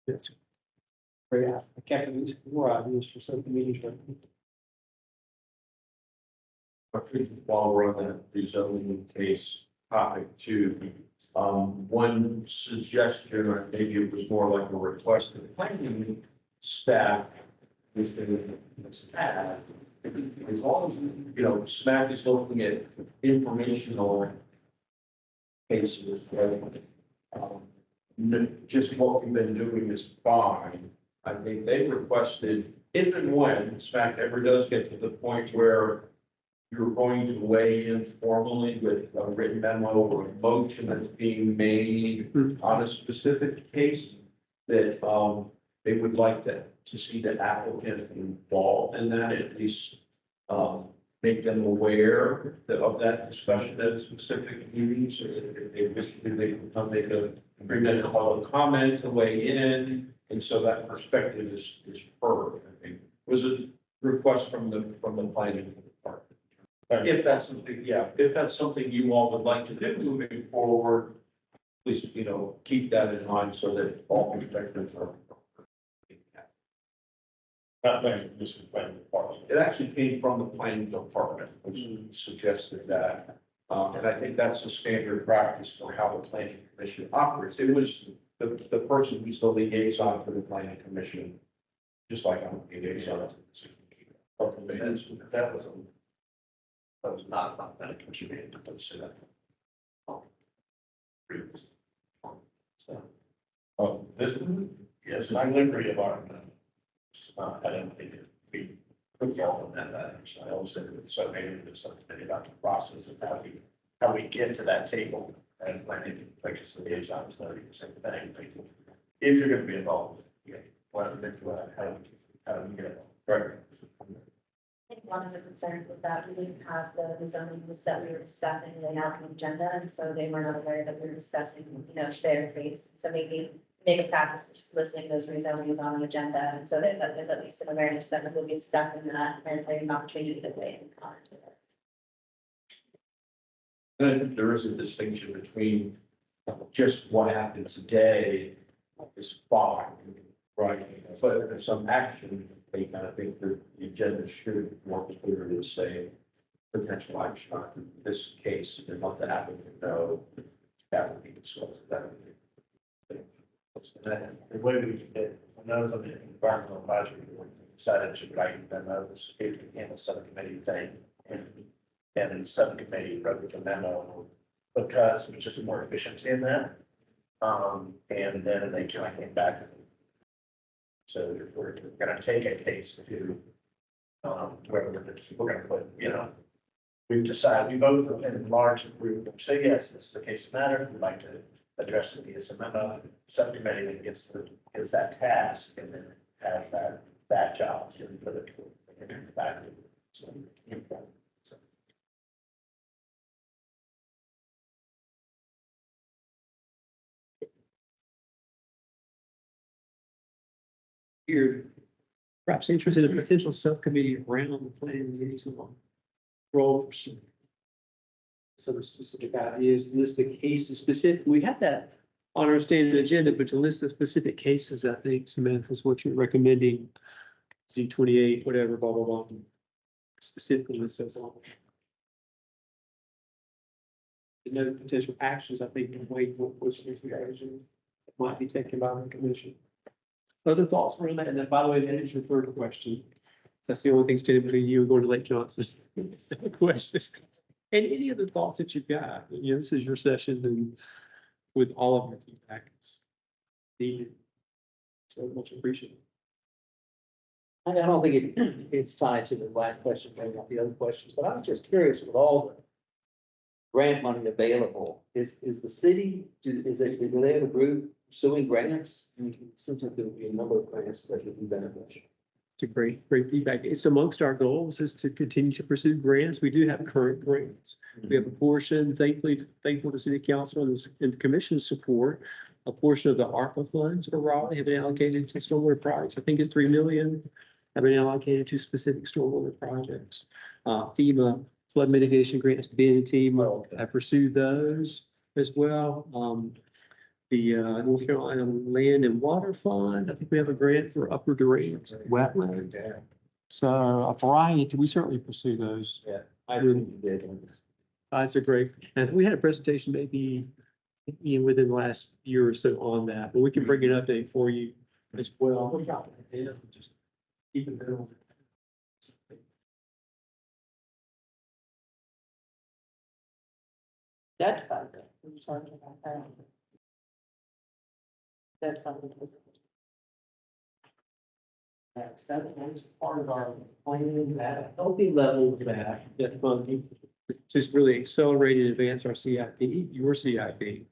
Yes. Great. I can't use more ideas for subcommittees. While we're on that rezoning case topic too, one suggestion, or maybe it was more like a request to the planning staff, is that staff, as long as, you know, SMAC is looking at informational cases, right? Just what we've been doing is fine. I think they requested, if and when SMAC ever does get to the point where you're going to weigh in formally with a written memo or a motion that's being made on a specific case, that they would like to see the applicant involved in that, at least make them aware of that discussion at a specific meeting. So if they wish to, they can come make a public comment to weigh in, and so that perspective is heard. I think was a request from the planning department. If that's something, yeah, if that's something you all would like to do moving forward, please, you know, keep that in mind so that all perspectives are. Not planning, this is planning department. It actually came from the planning department, which suggested that. And I think that's a standard practice for how the planning commission operates. It was the person who's the liaison for the planning commission, just like I'm the liaison. That was not about that commission meeting, but say that. So, this, yes, my livery of our, I don't think we put all of that, so I also, so maybe there's something about the process of how we get to that table. And planning, like I said, liaison is not even the same thing, like, if you're gonna be involved, yeah, what are how do we get involved? Right. I think one of the concerns was that we didn't have the zoning list that we were discussing laid out on the agenda, and so they were not aware that we were discussing, you know, their case. So maybe make a practice of just listing those rezonings on the agenda, and so there's at least an awareness that we'll be discussing that, and there's an opportunity to weigh in on it. And I think there is a distinction between just what happened today is fine, right? But if there's some action taken, I think the agenda should more clearly say potential action on this case and let the applicant know that would be discussed. That would be. The way we did it, when I was on the environmental advisory board, we decided to write the memos in a subcommittee thing. And the subcommittee wrote the memo because it was just more efficiency in that. And then they kind of came back. So if we're gonna take a case to, where we're gonna put, you know, we've decided, we vote in large group, say, yes, this is the case of matter, we'd like to address it as a memo, subcommittee that gets that task and then has that job, you know, put it back. So, You're perhaps interested in a potential subcommittee around the planning liaison role for some specific ideas, list the cases specific. We had that on our standard agenda, but to list the specific cases, I think, Samantha, is what you're recommending. Z28, whatever, blah, blah, blah. Specifically list those on. No potential actions, I think, in wait, which might be taken by the commission. Other thoughts around that? And then, by the way, that is your third question. That's the only thing standing between you and going to Lake Johnson. It's the question. And any other thoughts that you've got? You know, this is your session and with all of your feedback is needed. So much appreciated. I don't think it's tied to the last question, maybe not the other questions, but I was just curious with all the grant money available, is the city, do they have a group pursuing grants? I mean, it seems like there would be a number of grants that would be beneficial. It's a great feedback. It's amongst our goals is to continue to pursue grants. We do have current grants. We have a portion, thankful to city council and the commission's support. A portion of the ARPA funds for Raleigh have been allocated to stormwater projects. I think it's 3 million have been allocated to specific stormwater projects. FEMA flood mitigation grants, Ben and team have pursued those as well. The North Carolina Land and Water Fund, I think we have a grant for upper Durant wetland. So a variety, we certainly pursue those. Yeah, I really did. That's a great, and we had a presentation maybe within the last year or so on that, but we can bring an update for you as well. Just keep it there. That fund, we're talking about that. That fund. That's part of our planning, at a healthy level of that funding, just really accelerate and advance our CIP, your CIP.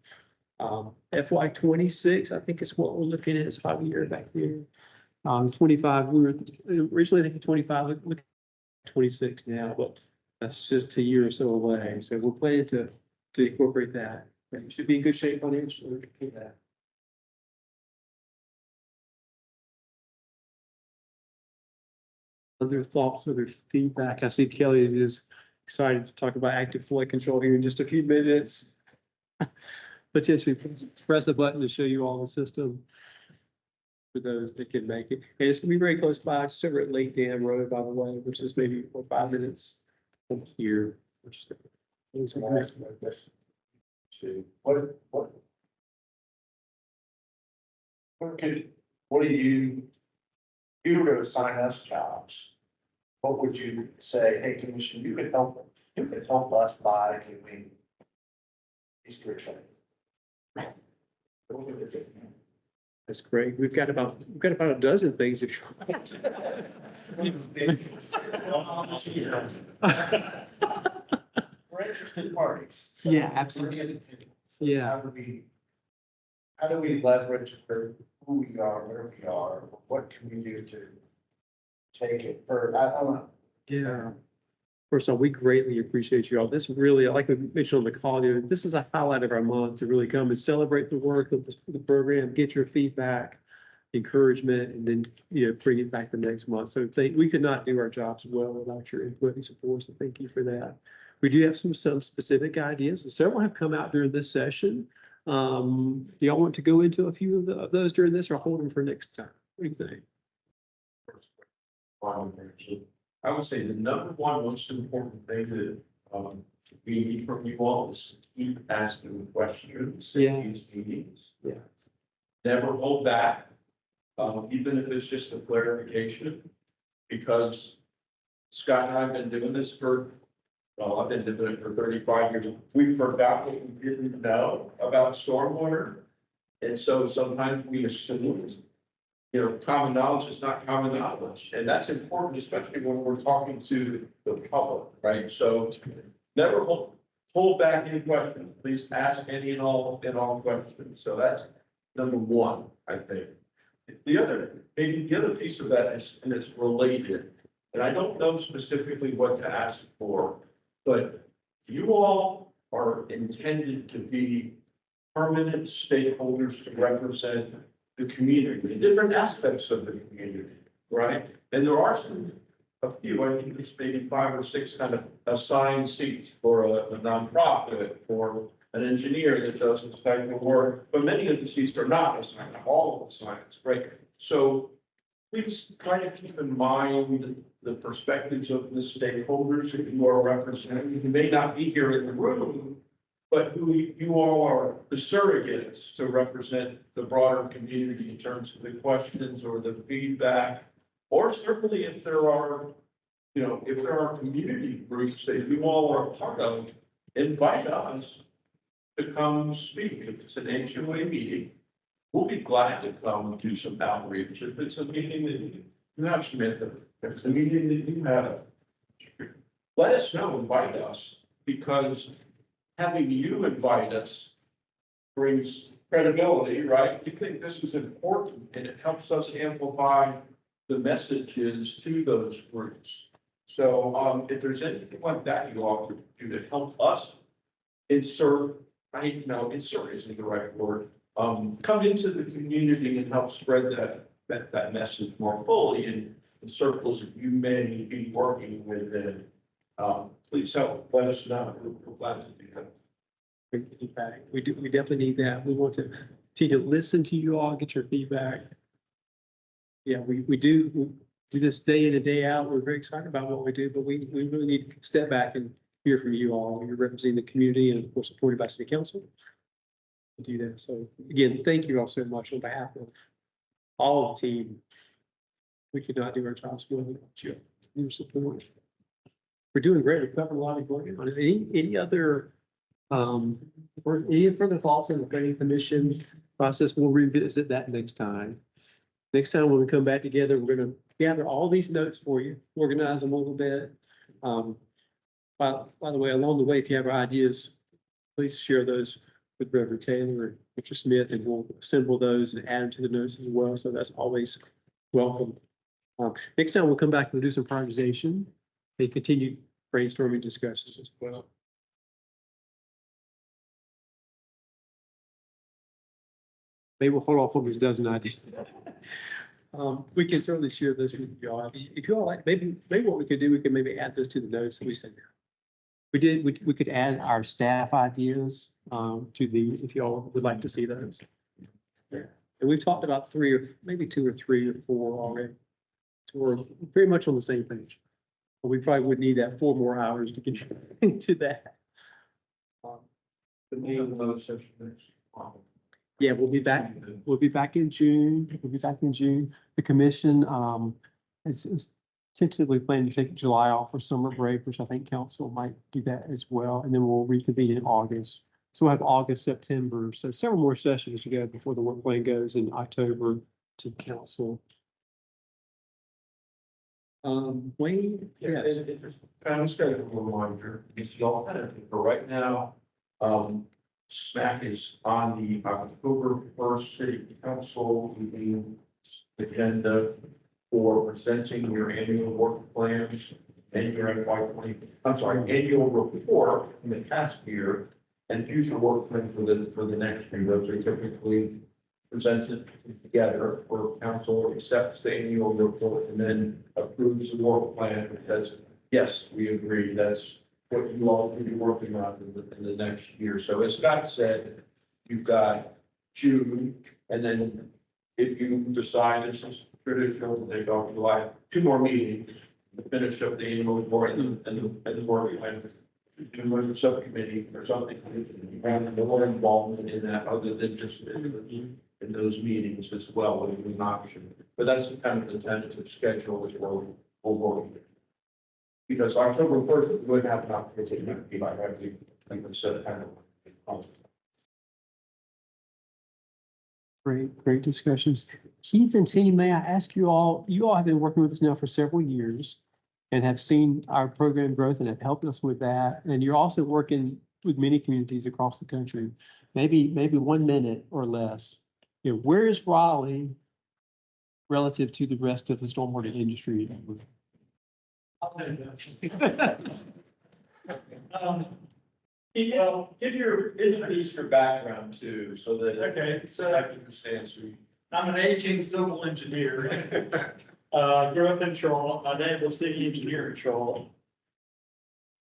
FY 26, I think is what we're looking at, is 5 year back here. 25, we were originally thinking 25, look at 26 now, but that's just a year or so away. So we're planning to incorporate that. We should be in good shape financially for that. Other thoughts, other feedback? I see Kelly is excited to talk about active flood control here in just a few minutes. Potentially press a button to show you all the system for those that can make it. And it's gonna be very close by, just over at Lake Dam Road, by the way, which is maybe 4 or 5 minutes from here. What do you, if you were to assign us jobs, what would you say, hey, commission, you could help us by doing these 3 things? That's great. We've got about a dozen things. If We're interested parties. Yeah, absolutely. Yeah. How do we leverage for who we are, where we are, what can we do to take it for, I don't know. Yeah. First of all, we greatly appreciate you all. This really, like we mentioned on the call, this is a highlight of our month to really come and celebrate the work of the program, get your feedback, encouragement, and then, bring it back the next month. So we could not do our jobs well without your input and support. So thank you for that. We do have some specific ideas, and several have come out during this session. Do y'all want to go into a few of those during this, or hold them for next time? What do you think? I would say the number one most important thing that we need from you all is keep asking questions in these meetings. Yeah. Never hold back, even if it's just a clarification, because Scott and I have been doing this I've been doing it for 35 years. We forgot what we didn't know about stormwater. And so sometimes we assume common knowledge is not common knowledge, and that's important, especially when we're talking to the public, right? So never hold back any questions. Please ask any and all questions. So that's number one, I think. Maybe the other piece of that is, and it's related, and I don't know specifically what to ask for, but you all are intended to be permanent stakeholders to represent the community, different aspects of the community, right? And there are a few, I think it's maybe 5 or 6 kind of assigned seats for a nonprofit, for an engineer that does this type of work, but many of the seats are not assigned, all of the assignments, right? So please try to keep in mind the perspectives of the stakeholders that you are representing. You may not be here in the room, but who you all are the surrogates to represent the broader community in terms of the questions or the feedback. Or certainly if there are, if there are community groups that you all are a part of, invite us to come speak. If it's an HOA meeting, we'll be glad to come and do some outreach. If it's a meeting that you have, Smith, if it's a meeting that you have, let us know, invite us, because having you invite us brings credibility, right? You think this is important, and it helps us amplify the messages to those groups. So if there's anything like that you all could do to help us insert isn't the right word, come into the community and help spread that message more fully in the circles that you may be working within. Please help, let us know. We're glad to do that. Great feedback. We definitely need that. We want to continue to listen to you all, get your feedback. Yeah, we do this day in and day out. We're very excited about what we do, but we really need to step back and hear from you all. You're representing the community and of course supported by city council to do that. So again, thank you all so much on behalf of all of the team. We could not do our jobs well without your support. We're doing great. We've covered a lot of ground. Any other or any further thoughts on the planning commission process? We'll revisit that next time. Next time when we come back together, we're going to gather all these notes for you, organize them a little bit. By the way, along the way, if you have ideas, please share those with Reverend Taylor and Mr. Smith, and we'll assemble those and add them to the notes as well. So that's always welcome. Next time we'll come back and we'll do some prioritization and continue brainstorming discussions as well. Maybe we'll hold off on these dozen ideas. We can certainly share this with you all. If you all like, maybe what we could do, we could maybe add this to the notes that we sent out. We could add our staff ideas to these if you all would like to see those. Yeah. And we've talked about 3 or maybe 2 or 3 or 4 already. So we're very much on the same page. But we probably would need that 4 more hours to get into that. The name of those sessions. Yeah, we'll be back. We'll be back in June. We'll be back in June. The commission is tentatively planning to take July off for summer break, which I think council might do that as well. And then we'll reconvene in August. So we'll have August, September. So several more sessions to go before the work plan goes in October to council. Wayne? Yeah, Yes. it's kind of schedule reminder. It's all kind of for right now. SMAC is on the October 1st city council meeting agenda for presenting your annual work plans and your annual report in the past year and future work plan for the next year. Those are typically presented together where council accepts the annual report and then approves the work plan because yes, we agree that's what you all will be working on in the next year. So as Scott said, you've got June, and then if you decide this is traditional, they go to July, 2 more meetings to finish up the annual report and the work plan. Do a subcommittee or something, and more involvement in that other than just in those meetings as well would be an option. But that's the kind of the tentative schedule as well. Because October 1st, we would have an opportunity to be like, I think we said kind of. Great discussions. Keith and team, may I ask you all have been working with us now for several years and have seen our program growth and have helped us with that. And you're also working with many communities across the country, maybe 1 minute or less. You know, where is Raleigh relative to the rest of the stormwater industry? Introduce your background too, so that. Okay, so I can understand, so you. I'm an aging civil engineer. Grew up in Charlotte. My dad was city engineer in Charlotte.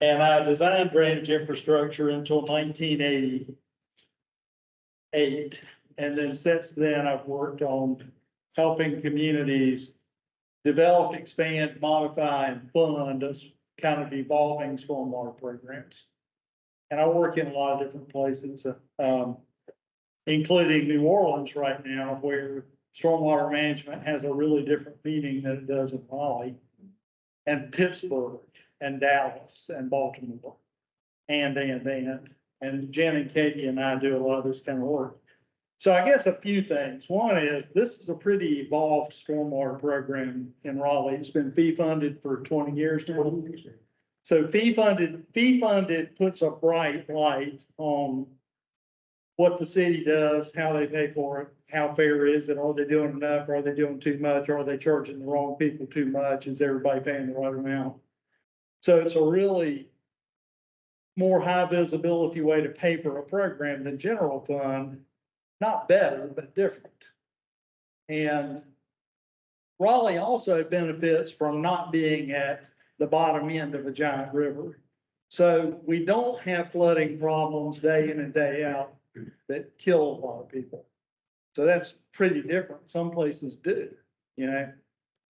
And I designed drainage infrastructure until 1988. And then since then, I've worked on helping communities develop, expand, modify, and fund us kind of evolving stormwater programs. And I work in a lot of different places, including New Orleans right now, where stormwater management has a really different meaning than it does in Raleigh, and Pittsburgh, and Dallas, and Baltimore, and Jen and Katie and I do a lot of this kind of work. So I guess a few things. One is, this is a pretty evolved stormwater program in Raleigh. It's been fee funded for 20 years now. So fee funded puts a bright light on what the city does, how they pay for it, how fair is it, are they doing enough, are they doing too much, are they charging the wrong people too much, is everybody paying the right amount? So it's a really more high visibility way to pay for a program than general fund, not better, but different. And Raleigh also benefits from not being at the bottom end of a giant river. So we don't have flooding problems day in and day out that kill a lot of people. So that's pretty different. Some places do, you know.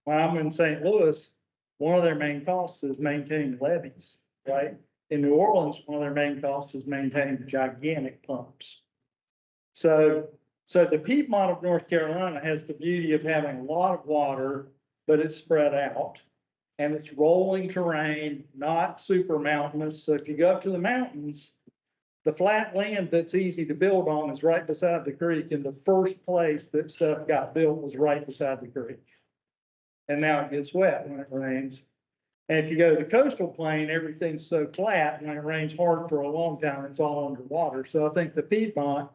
When I'm in St. Louis, one of their main costs is maintaining levees, right? In New Orleans, one of their main costs is maintaining gigantic pumps. So the Piedmont of North Carolina has the beauty of having a lot of water, but it's spread out. And it's rolling terrain, not super mountainous. So if you go up to the mountains, the flat land that's easy to build on is right beside the creek. And the first place that stuff got built was right beside the creek. And now it gets wet when it rains. And if you go to the coastal plain, everything's so flat. When it rains hard for a long time, it's all underwater. So I think the Piedmont,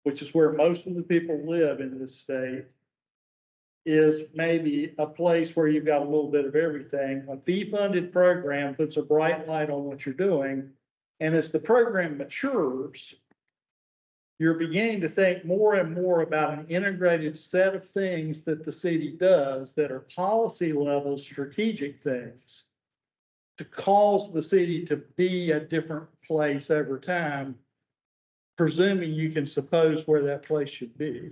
which is where most of the people live in this state, is maybe a place where you've got a little bit of everything. A fee-funded program puts a bright light on what you're doing. And as the program matures, you're beginning to think more and more about an integrated set of things that the city does that are policy level strategic things to cause the city to be a different place over time, presuming you can suppose where that place should be.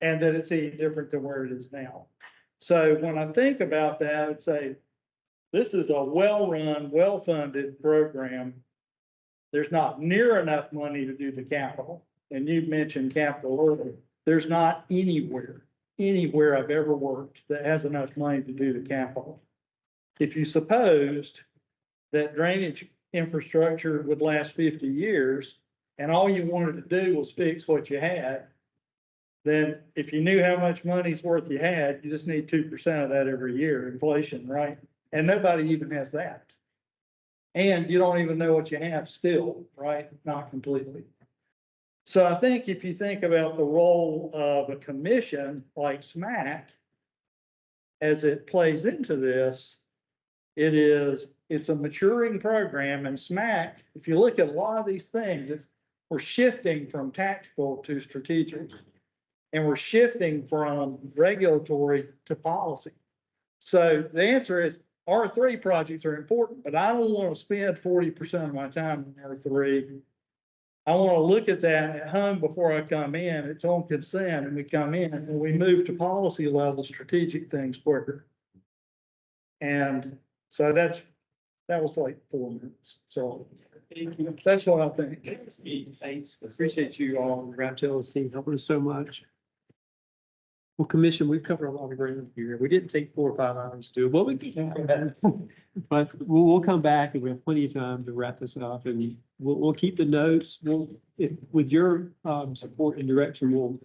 And that it's any different than where it is now. So when I think about that, I'd say, this is a well-run, well-funded program. There's not near enough money to do the capital. And you mentioned capital earlier. There's not anywhere I've ever worked that has enough money to do the capital. If you supposed that drainage infrastructure would last 50 years and all you wanted to do was fix what you had, then if you knew how much money's worth you had, you just need 2% of that every year, inflation, right? And nobody even has that. And you don't even know what you have still, right? Not completely. So I think if you think about the role of a commission like SMAC, as it plays into this, it's a maturing program, and SMAC, if you look at a lot of these things, we're shifting from tactical to strategic. And we're shifting from regulatory to policy. So the answer is R3 projects are important, but I don't want to spend 40% of my time on R3. I want to look at that at home before I come in. It's on consent and we come in and we move to policy level strategic things quicker. And so that was like 4 minutes. So that's what I think. Thanks. Appreciate you all, Raptel's team, helping us so much. Well, Commission, we've covered a lot of ground here. We didn't take 4 or 5 hours to do it, but we could. But we'll come back and we have plenty of time to wrap this up, and we'll keep the notes. With your support and direction, we'll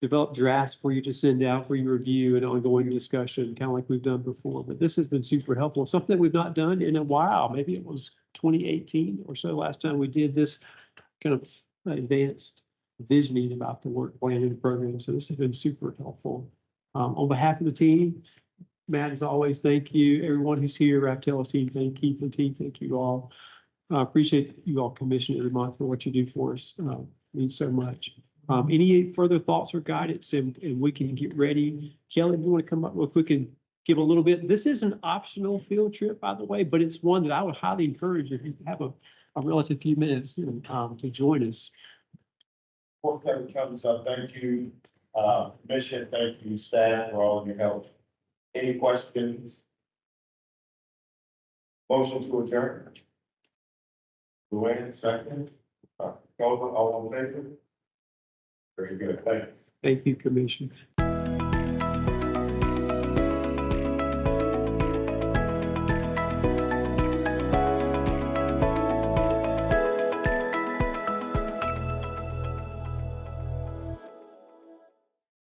develop drafts for you to send out for your review and ongoing discussion, kind of like we've done before. But this has been super helpful, something we've not done in a while. Maybe it was 2018 or so last time we did this kind of advanced visioning about the work plan and program. So this has been super helpful. On behalf of the team, Matt, as always, thank you. Everyone who's here, Raptel's team, thank Keith and team, thank you all. Appreciate you all commissioning every month for what you do for us. Means so much. Any further thoughts or guidance, and we can get ready. Kelly, you want to come up real quick and give a little bit? This is an optional field trip, by the way, but it's one that I would highly encourage if you have a relative few minutes to join us. Before Kevin comes up, thank you, commission, thank you, staff, for all of your help. Any questions? Motion to adjourn. Luann, second. Clover, all in favor? Very good, thank you. Thank you, Commissioner.